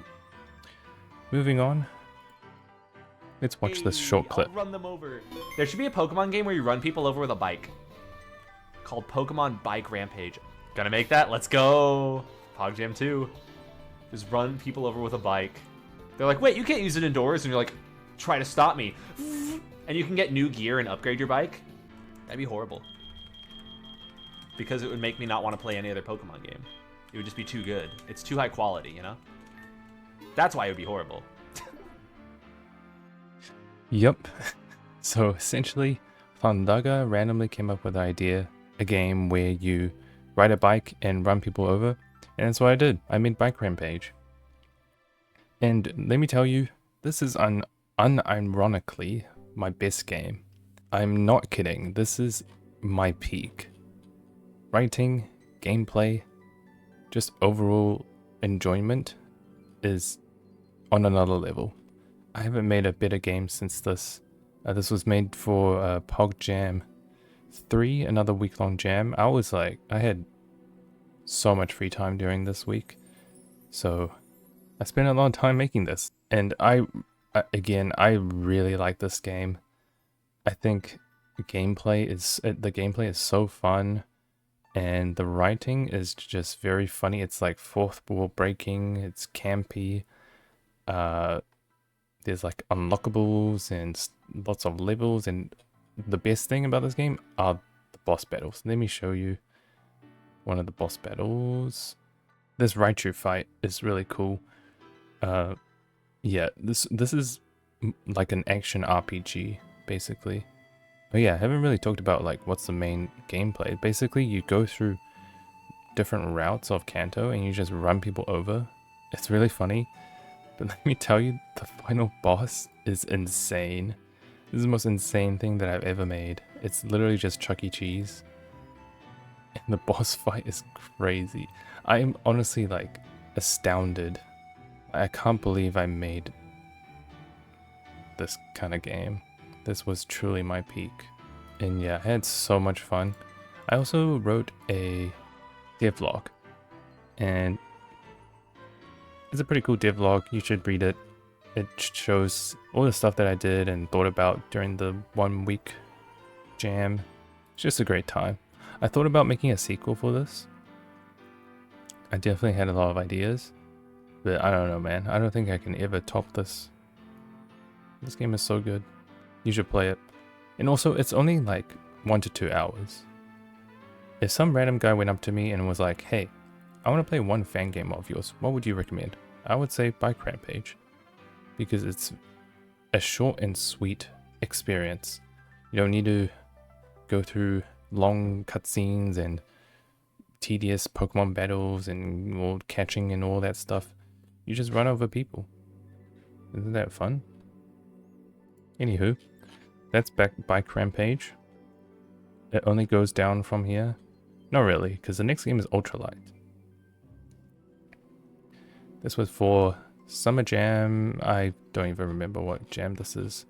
Moving on. Let's watch this short clip. I'll run them over. There should be a Pokemon game where you run people over with a bike. Called Pokemon Bike Rampage. Gonna make that? Let's go! Pog Jam 2. Just run people over with a bike. They're like, wait, you can't use it indoors. And you're like, try to stop me. And you can get new gear and upgrade your bike. That'd be horrible. Because it would make me not want to play any other Pokemon game. It would just be too good. It's too high quality, you know? That's why it would be horrible. Yep. So essentially, Fandaga randomly came up with the idea, a game where you ride a bike and run people over. And that's what I did. I made Bike Rampage. And let me tell you, this is unironically my best game. I'm not kidding. This is my peak. Writing, gameplay, just overall enjoyment is on another level. I haven't made a better game since this. This was made for Pog Jam 3, another week-long jam. I had so much free time during this week. So I spent a lot of time making this. And I really like this game. I think the gameplay is so fun. And the writing is just very funny. It's like fourth wall breaking. It's campy. There's like unlockables and lots of levels. And the best thing about this game are the boss battles. Let me show you one of the boss battles. This Raichu fight is really cool. Yeah, this is like an action RPG basically. Oh yeah, I haven't really talked about like what's the main gameplay. Basically, you go through different routes of Kanto and you just run people over. It's really funny. But let me tell you, the final boss is insane. This is the most insane thing that I've ever made. It's literally just Chuck E. Cheese. And the boss fight is crazy. I am honestly like astounded. I can't believe I made this kind of game. This was truly my peak. And yeah, I had so much fun. I also wrote a devlog. And it's a pretty cool devlog. You should read it. It shows all the stuff that I did and thought about during the 1 week jam. It's just a great time. I thought about making a sequel for this. I definitely had a lot of ideas. But I don't know, man. I don't think I can ever top this. This game is so good. You should play it. And also, it's only like 1 to 2 hours. If some random guy went up to me and was like, hey, I want to play one fan game of yours, what would you recommend? I would say Bike Rampage. Because it's a short and sweet experience. You don't need to go through long cutscenes and tedious Pokemon battles and all catching and all that stuff. You just run over people. Isn't that fun? Anywho, that's Bike Rampage. It only goes down from here. Not really, because the next game is Ultralite. This was for Summer Jam. I don't even remember what jam this is.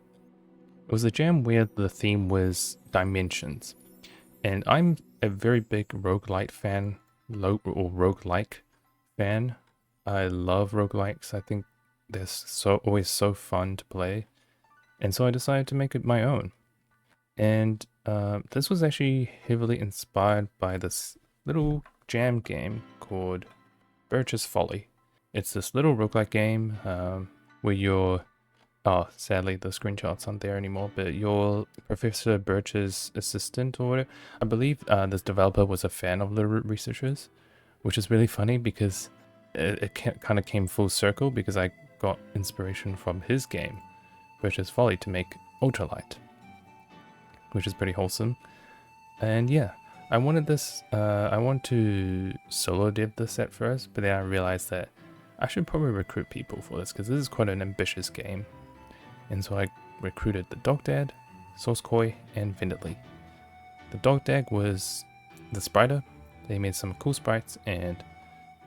It was a jam where the theme was dimensions. And I'm a very big roguelite fan, or roguelike fan. I love roguelikes. I think they're always so fun to play. And so I decided to make it my own. And this was actually heavily inspired by this little jam game called Birch's Folly. It's this little roguelike game where you're... Oh, sadly the screenshots aren't there anymore, but you're Professor Birch's assistant or whatever. I believe this developer was a fan of littleroot researchers, which is really funny because it kind of came full circle because I got inspiration from his game, Birch's Folly, to make Ultralite, which is pretty wholesome. And yeah, I wanted this, I want to solo dev this at first, but then I realized that I should probably recruit people for this because this is quite an ambitious game. And so I recruited the Dog Dad, Sourcekoi, and Vinditly. The Dog Dad was the spriter. They made some cool sprites and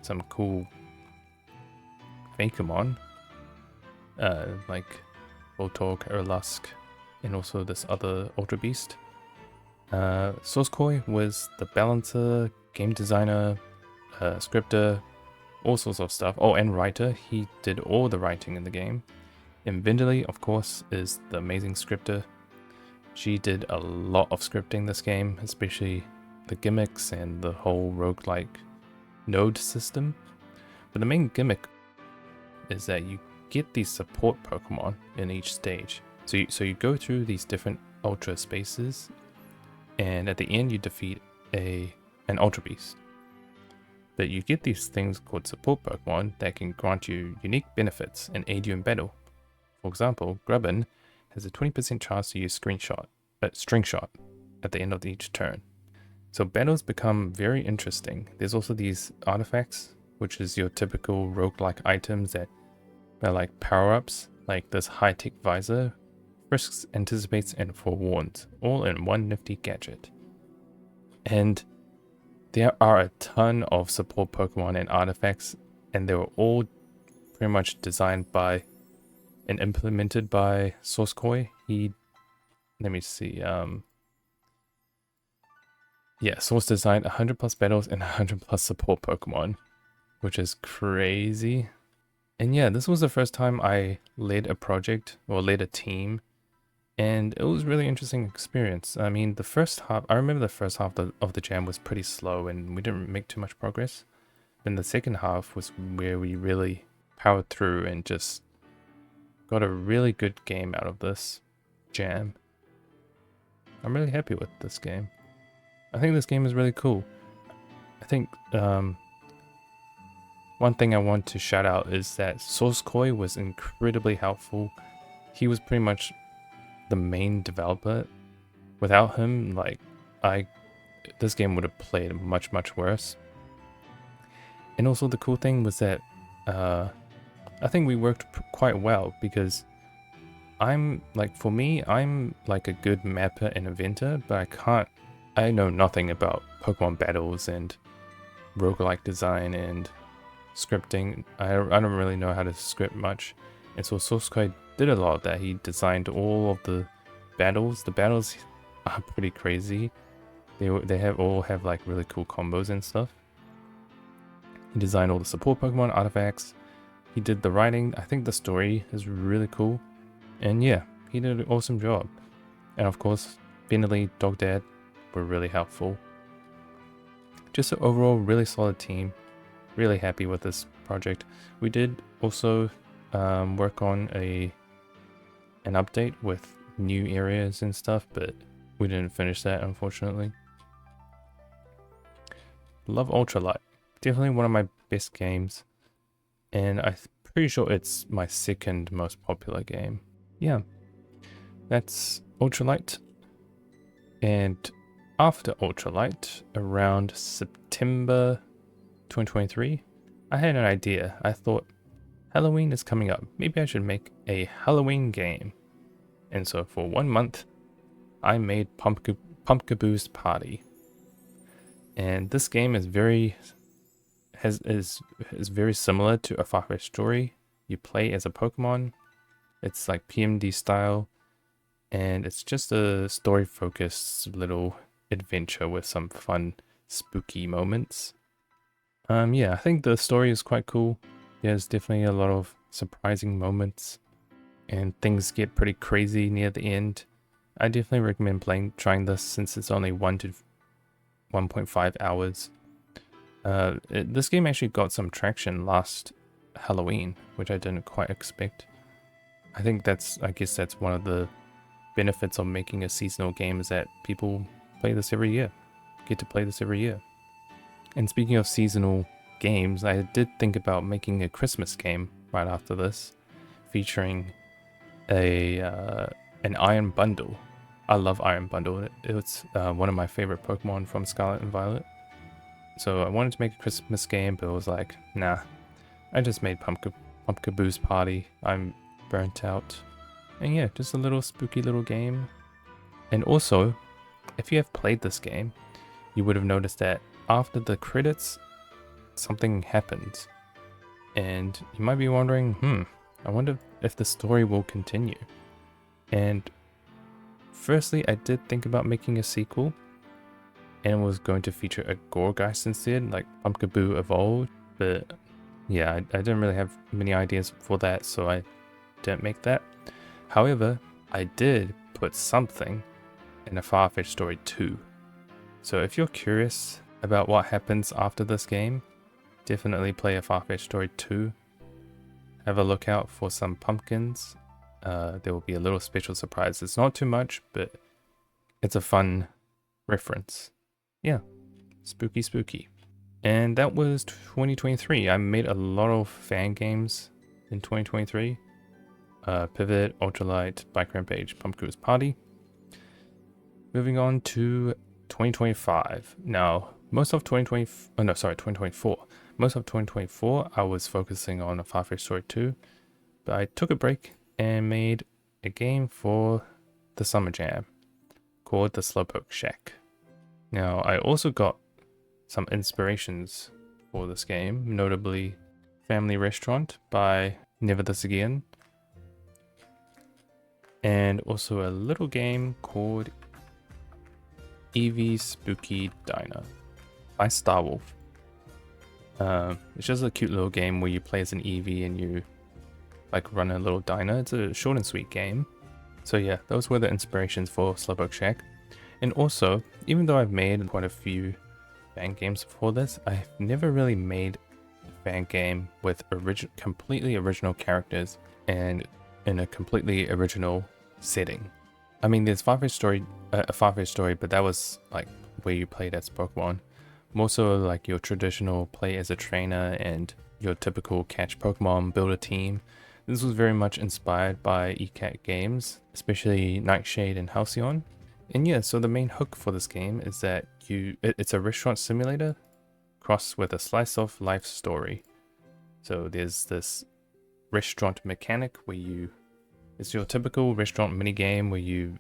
some cool Fakemon, like Voltorb, Erlusk, and also this other Ultra Beast. Sourcekoi was the balancer, game designer, scripter, all sorts of stuff. Oh, and writer. He did all the writing in the game. And Vinditly, of course, is the amazing scripter. She did a lot of scripting this game, especially the gimmicks and the whole roguelike node system. But the main gimmick is that you get these support Pokemon in each stage. So you go through these different Ultra spaces, and at the end you defeat an Ultra Beast. But you get these things called support Pokemon that can grant you unique benefits and aid you in battle. For example, Grubbin has a 20% chance to use String Shot at the end of each turn. So battles become very interesting. There's also these artifacts which is your typical roguelike items that are like power-ups, like this high-tech visor, frisks, anticipates, and forewarns, all in one nifty gadget. And there are a ton of support Pokemon and artifacts, and they were all pretty much designed by and implemented by Source-Koi. Let me see, yeah, Source designed 100 plus battles and 100 plus support Pokemon, which is crazy. And yeah, this was the first time I led a project or led a team, and it was really interesting experience. I mean, the first half, I remember the first half of the jam was pretty slow and we didn't make too much progress. Then the second half was where we really powered through and just got a really good game out of this jam. I'm really happy with this game. I think this game is really cool. I think one thing I want to shout out is that Source-Koi was incredibly helpful. He was pretty much the main developer. Without him, like, this game would have played much worse. And also the cool thing was that I think we worked quite well, because for me, I'm like a good mapper and inventor, but I know nothing about Pokemon battles and roguelike design and scripting. I don't really know how to script much. And so Source-Koi did a lot of that. He designed all of the battles. The battles are pretty crazy. They all have like really cool combos and stuff. He designed all the support Pokemon artifacts. He did the writing. I think the story is really cool. And yeah, he did an awesome job. And of course, Finally, Dog Dad were really helpful. Just an overall really solid team. Really happy with this project. We did also work on an update with new areas and stuff, but we didn't finish that, unfortunately. Love Ultralite. Definitely one of my best games, and I'm pretty sure it's my second most popular game. Yeah, that's Ultralite. And after Ultralite, around September 2023, I had an idea. I thought, Halloween is coming up. Maybe I should make a Halloween game. And so for 1 month, I made Pumpkaboo's Party. And this game is very similar to a Farfetchd story. You play as a Pokemon. It's like PMD style, and it's just a story-focused little adventure with some fun, spooky moments. Yeah, I think the story is quite cool. There's definitely a lot of surprising moments, and things get pretty crazy near the end. I definitely recommend trying this, since it's only 1 to 1.5 hours. This game actually got some traction last Halloween, which I didn't quite expect. I guess that's one of the benefits of making a seasonal game, is that people play this every year. Get to play this every year. And speaking of seasonal games, I did think about making a Christmas game right after this, featuring an Iron Bundle. I love Iron Bundle. It's one of my favorite Pokemon from Scarlet and Violet. So I wanted to make a Christmas game, but it was like, nah. I just made Pumpkaboo's Party. I'm burnt out. And yeah, just a little spooky little game. And also, if you have played this game, you would have noticed that after the credits, something happens. And you might be wondering, I wonder if the story will continue. And firstly, I did think about making a sequel, and it was going to feature a Gourgeist instead, like Pumpkaboo Evolved, but yeah, I didn't really have many ideas for that, so I didn't make that. However, I did put something in a Farfetchd Story 2. So if you're curious about what happens after this game, definitely play a Farfetchd Story 2. Have a look out for some pumpkins. There will be a little special surprise. It's not too much, but it's a fun reference. Yeah, spooky spooky. And that was 2023. I made a lot of fan games in 2023. Pivot, Ultralite, Bike Rampage, Pumpkaboo's Party. Moving on to 2025. Now, most of 2024. Most of 2024, I was focusing on Farfetchd Story 2, but I took a break and made a game for the Summer Jam called the Slowpoke Shack. Now, I also got some inspirations for this game, notably Family Restaurant by Never This Again, and also a little game called Eevee's Spooky Diner by Starwolf. It's just a cute little game where you play as an Eevee and you like run a little diner. It's a short and sweet game. So yeah, those were the inspirations for Slowpoke Shack. And also, even though I've made quite a few fan games before this, I've never really made a fan game with completely original characters and in a completely original setting. I mean, there's a Farfetchd Story, but that was like where you played as Pokemon. More so like your traditional play as a trainer and your typical catch Pokemon, build a team. This was very much inspired by ECAT games, especially Nightshade and Halcyon. And yeah, so the main hook for this game is that it's a restaurant simulator crossed with a slice of life story. So there's this restaurant mechanic where it's your typical restaurant minigame where you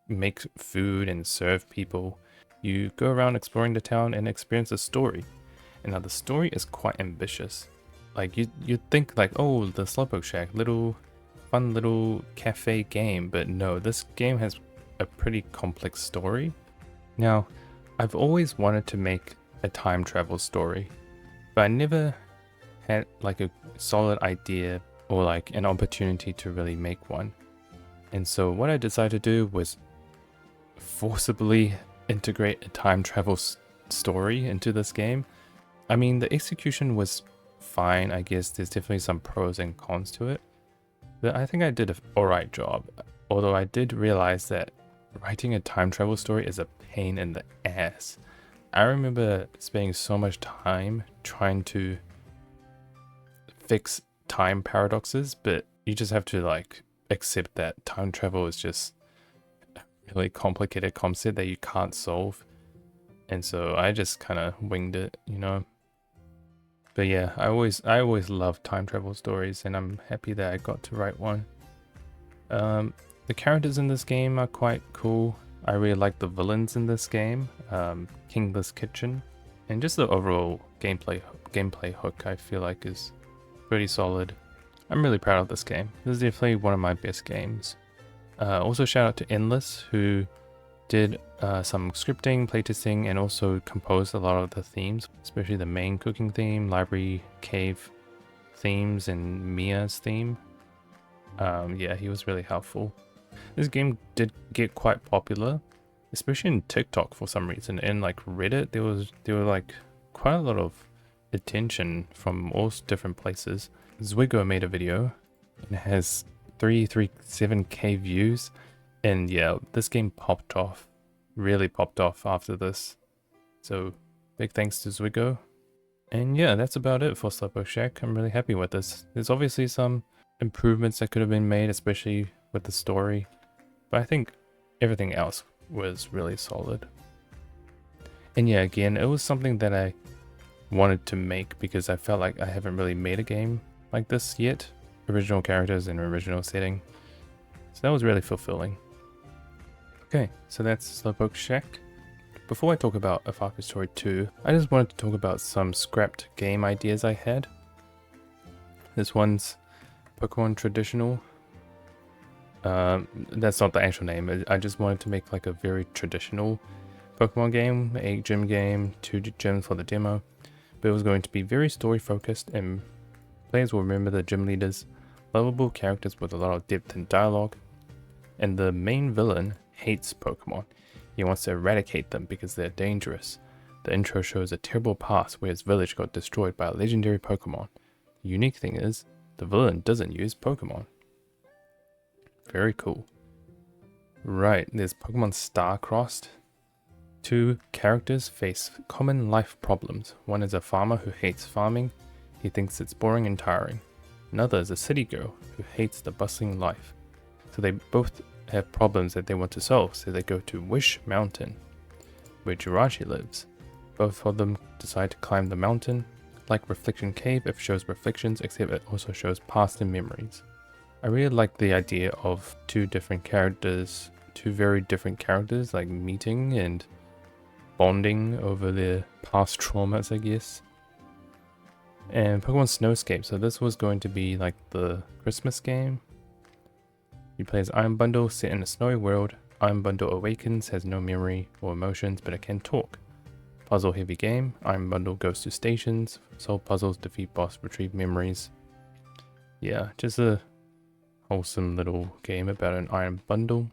make food and serve people. You go around exploring the town and experience a story. And now the story is quite ambitious. Like you'd think like, oh, the Slowpoke Shack, fun little cafe game, but no, this game has a pretty complex story. Now, I've always wanted to make a time travel story, but I never had like a solid idea or like an opportunity to really make one. And so what I decided to do was forcibly integrate a time travel story into this game. I mean, the execution was fine. I guess there's definitely some pros and cons to it, but I think I did an alright job. Although I did realize that writing a time travel story is a pain in the ass. I remember spending so much time trying to fix time paradoxes, but you just have to like accept that time travel is just a really complicated concept that you can't solve. And so I just kind of winged it, you know. But yeah, I always loved time travel stories, and I'm happy that I got to write one. The characters in this game are quite cool. I really like the villains in this game, Kingless Kitchen, and just the overall gameplay hook I feel like is pretty solid. I'm really proud of this game. This is definitely one of my best games. Also shout out to Endless, who did some scripting, playtesting, and also composed a lot of the themes, especially the main cooking theme, library, cave themes, and Mia's theme. Yeah, he was really helpful. This game did get quite popular, especially in TikTok for some reason, and like Reddit, there were like quite a lot of attention from all different places. Zwigo made a video and it has 337k views, and yeah, this game really popped off after this. So big thanks to Zwigo. And yeah, that's about it for Slowpoke Shack. I'm really happy with this. There's obviously some improvements that could have been made, especially with the story, but I think everything else was really solid. And yeah, again, it was something that I wanted to make because I felt like I haven't really made a game like this yet. Original characters and original setting. So that was really fulfilling. Okay, so that's Slowpoke Shack. Before I talk about A Farfetchd Story 2, I just wanted to talk about some scrapped game ideas I had. This one's Pokemon Traditional. That's not the actual name. I just wanted to make like a very traditional Pokemon game, 8 gym game, 2 gyms for the demo. But it was going to be very story focused, and players will remember the gym leaders, lovable characters with a lot of depth and dialogue. And the main villain hates Pokemon. He wants to eradicate them because they're dangerous. The intro shows a terrible past where his village got destroyed by a legendary Pokemon. The unique thing is, the villain doesn't use Pokemon. Very cool. Right, there's Pokemon Star-Crossed. 2 characters face common life problems. One is a farmer who hates farming. He thinks it's boring and tiring. Another is a city girl who hates the bustling life. So they both have problems that they want to solve, so they go to Wish Mountain, where Jirachi lives. Both of them decide to climb the mountain, like Reflection Cave, it shows reflections, except it also shows past and memories. I really like the idea of two very different characters, like meeting and bonding over their past traumas, I guess. And Pokemon Snowscape, so this was going to be like the Christmas game. You play as Iron Bundle, set in a snowy world. Iron Bundle awakens, has no memory or emotions, but it can talk. Puzzle heavy game. Iron Bundle goes to stations, solve puzzles, defeat boss, retrieve memories. Yeah, just a wholesome little game about an Iron Bundle.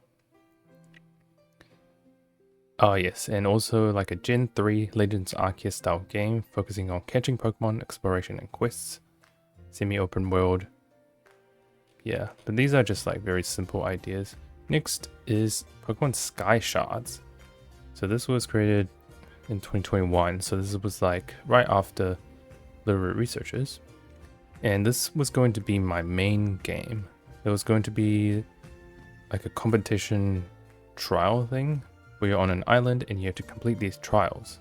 Oh yes, and also like a Gen 3 Legends Arceus style game, focusing on catching Pokemon, exploration and quests. Semi-open world. Yeah, but these are just like very simple ideas. Next is Pokemon Sky Shards. So this was created in 2021, so this was like right after Littleroot Researchers. And this was going to be my main game. It was going to be like a competition trial thing, where you're on an island and you have to complete these trials.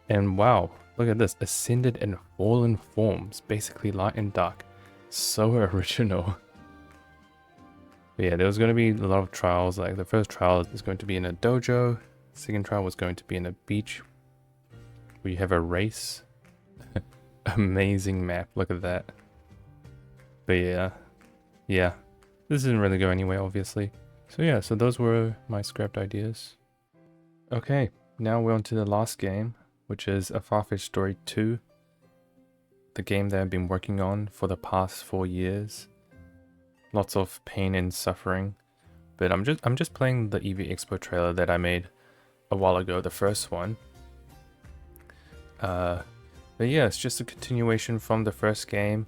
And wow, look at this, ascended and fallen forms, basically light and dark. So original. But yeah, there was going to be a lot of trials. Like the first trial is going to be in a dojo. Second trial was going to be in a beach where you have a race. Amazing map, look at that. But yeah, this didn't really go anywhere, obviously. So yeah, so those were my scrapped ideas. Okay, now we're on to the last game, which is a Farfetchd Story 2. The game that I've been working on for the past 4 years. Lots of pain and suffering. But I'm just playing the EV Expo trailer that I made a while ago, the first one. But yeah, it's just a continuation from the first game.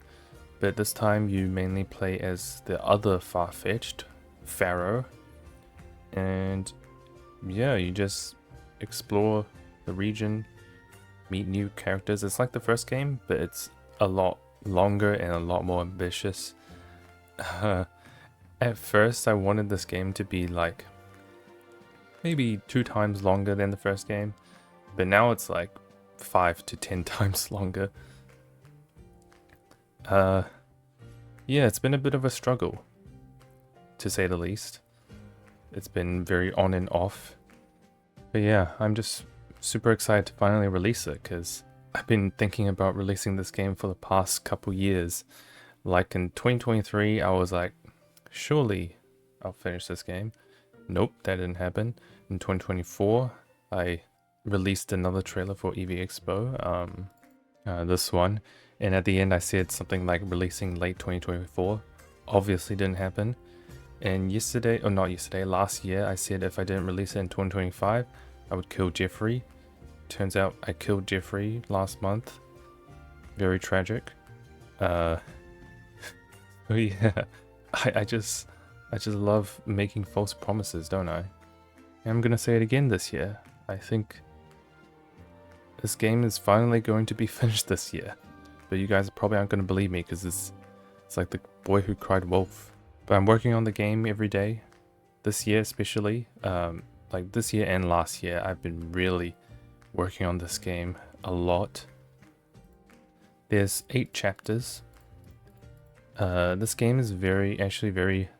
But this time you mainly play as the other Farfetchd, Pharaoh. And yeah, you just explore the region, meet new characters. It's like the first game, but it's a lot longer and a lot more ambitious. At first, I wanted this game to be like maybe 2 times longer than the first game, but now it's like 5 to 10 times longer. Yeah, it's been a bit of a struggle, to say the least. It's been very on and off. But yeah, I'm just super excited to finally release it, because I've been thinking about releasing this game for the past couple years. Like in 2023, I was like, surely I'll finish this game. Nope, that didn't happen. In 2024, I released another trailer for EV Expo, this one. And at the end, I said something like releasing late 2024. Obviously didn't happen. And last year, I said if I didn't release it in 2025, I would kill Jeffrey. Turns out I killed Jeffrey last month. Very tragic. But yeah, I just love making false promises, don't I? And I'm gonna say it again this year. I think this game is finally going to be finished this year. But you guys probably aren't gonna believe me, because it's like the boy who cried wolf. But I'm working on the game every day. This year especially, like this year and last year, I've been really working on this game a lot. There's 8 chapters. This game is actually very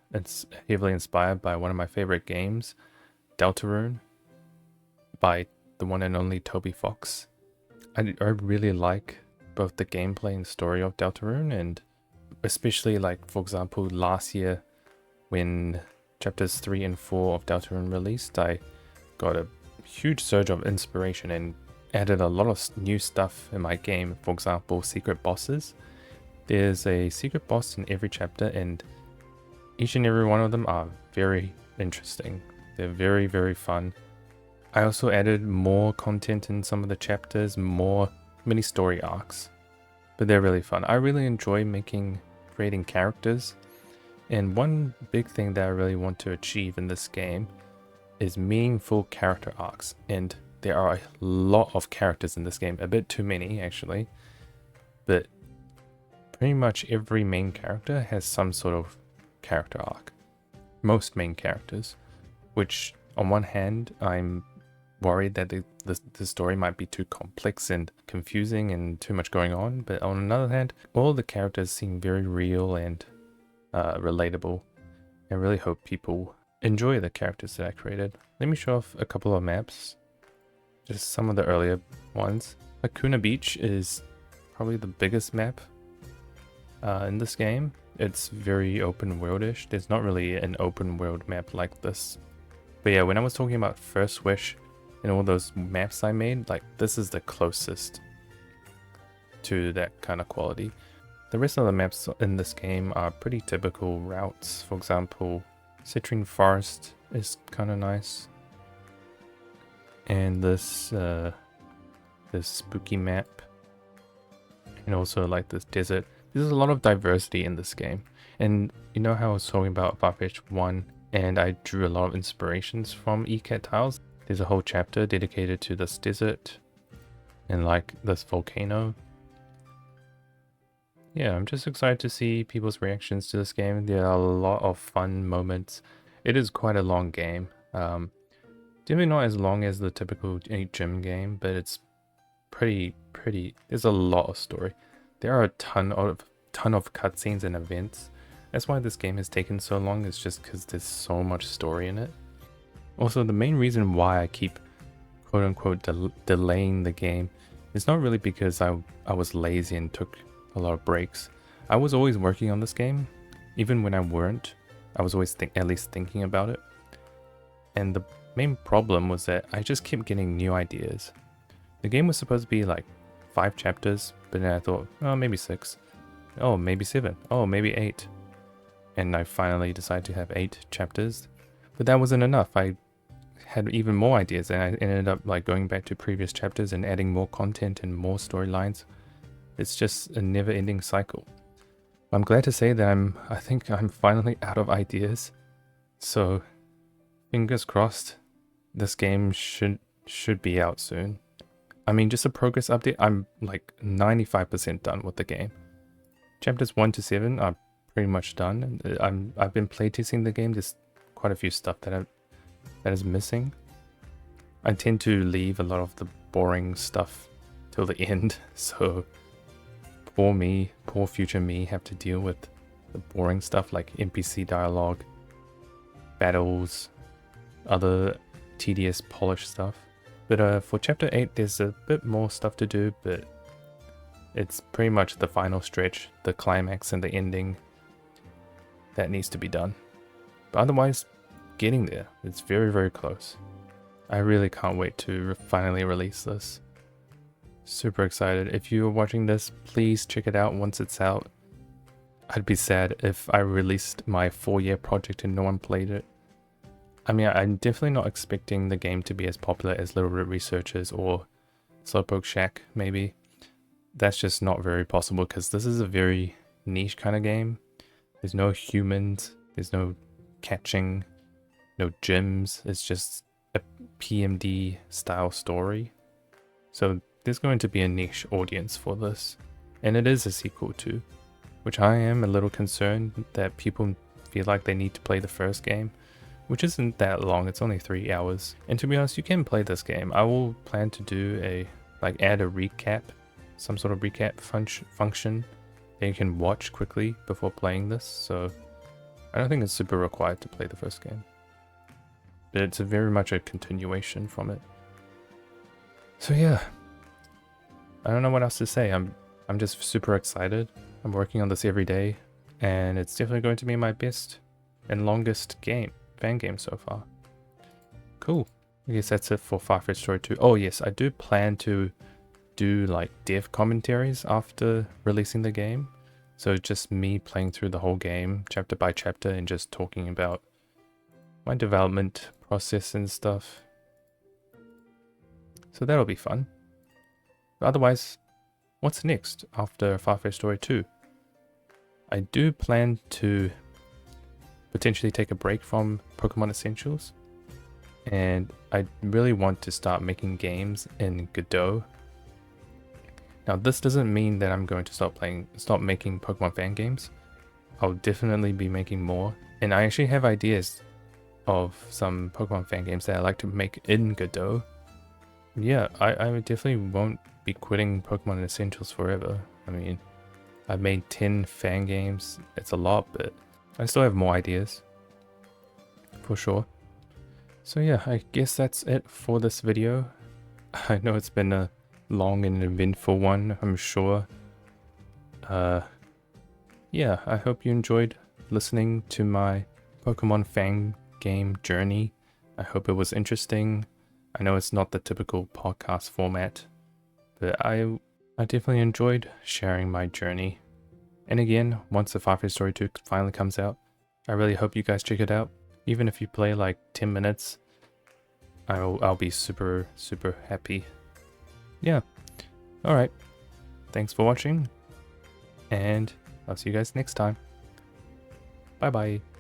heavily inspired by one of my favorite games, Deltarune, by the one and only Toby Fox. I really like both the gameplay and story of Deltarune, and especially like, for example, last year when chapters 3 and 4 of Deltarune released, I got a huge surge of inspiration and added a lot of new stuff in my game. For example, secret bosses. There's a secret boss in every chapter, and each and every one of them are very interesting. They're very, very fun. I also added more content in some of the chapters, more mini story arcs, but they're really fun. I really enjoy creating characters, and one big thing that I really want to achieve in this game is meaningful character arcs, and there are a lot of characters in this game, a bit too many actually, but pretty much every main character has some sort of character arc. Most main characters, which on one hand I'm worried that the story might be too complex and confusing and too much going on. But on another hand, all the characters seem very real and relatable. I really hope people enjoy the characters that I created. Let me show off a couple of maps, just some of the earlier ones. Hakuna Beach is probably the biggest map in this game. It's very open worldish. There's not really an open world map like this. But yeah, when I was talking about First Wish and all those maps I made, like this is the closest to that kind of quality. The rest of the maps in this game are pretty typical routes. For example, Citrine Forest is kind of nice. And this spooky map. And also like this desert. There's a lot of diversity in this game. And you know how I was talking about Farfetchd 1 and I drew a lot of inspirations from ECAT tiles? There's a whole chapter dedicated to this desert and like this volcano. Yeah, I'm just excited to see people's reactions to this game. There are a lot of fun moments. It is quite a long game. Definitely not as long as the typical gym game, but it's pretty. There's a lot of story. There are a ton of cutscenes and events. That's why this game has taken so long. It's just because there's so much story in it. Also, the main reason why I keep quote-unquote delaying the game is not really because I was lazy and took a lot of breaks. I was always working on this game. Even when I weren't, I was always at least thinking about it. And the main problem was that I just kept getting new ideas. The game was supposed to be like 5 chapters, but then I thought, oh, maybe 6. Oh, maybe 7. Oh, maybe 8. And I finally decided to have 8 chapters. But that wasn't enough. I had even more ideas, and I ended up like going back to previous chapters and adding more content and more storylines. It's just a never-ending cycle. I'm glad to say that I think I'm finally out of ideas. So fingers crossed, this game should be out soon. I mean, just a progress update, I'm like 95% done with the game. Chapters 1 to 7 are pretty much done. I've been playtesting the game. There's quite a few stuff that is missing. I tend to leave a lot of the boring stuff till the end, so poor future me, have to deal with the boring stuff like NPC dialogue, battles, other tedious polish stuff. But for chapter 8 there's a bit more stuff to do, but it's pretty much the final stretch, the climax and the ending that needs to be done. But otherwise, getting there. It's very close. I really can't wait to finally release this. Super excited. If you're watching this, please check it out once it's out. I'd be sad if I released my 4-year project and no one played it. I mean, I'm definitely not expecting the game to be as popular as littleroot Researchers or Slowpoke Shack, maybe. That's just not very possible because this is a very niche kind of game. There's no humans, there's no catching, no gyms. It's just a PMD style story. So there's going to be a niche audience for this. And it is a sequel too, which I am a little concerned that people feel like they need to play the first game, which isn't that long. It's only 3 hours. And to be honest, you can play this game. I will plan to do add a recap, some sort of recap function that you can watch quickly before playing this. So I don't think it's super required to play the first game. But it's very much a continuation from it. So yeah, I don't know what else to say. I'm just super excited. I'm working on this every day, and it's definitely going to be my best and longest fan game so far. Cool. I guess that's it for Farfetchd Story 2. Oh yes, I do plan to do like dev commentaries after releasing the game. So just me playing through the whole game chapter by chapter and just talking about my development process and stuff. So that'll be fun. But otherwise, what's next after Farfetchd Story 2? I do plan to potentially take a break from Pokemon Essentials, and I really want to start making games in Godot. Now this doesn't mean that I'm going to stop making Pokemon fan games. I'll definitely be making more, and I actually have ideas of some Pokemon fan games that I like to make in Godot, yeah, I definitely won't be quitting Pokemon Essentials forever. I mean, I've made 10 fan games. It's a lot, but I still have more ideas. For sure. So yeah, I guess that's it for this video. I know it's been a long and eventful one, I'm sure. Yeah, I hope you enjoyed listening to my Pokemon Fangame journey. I hope it was interesting. I know it's not the typical podcast format, but I definitely enjoyed sharing my journey. And again, once the Farfetchd Story 2 finally comes out, I really hope you guys check it out. Even if you play like 10 minutes, I'll be super, super happy. Yeah. Alright. Thanks for watching. And I'll see you guys next time. Bye bye.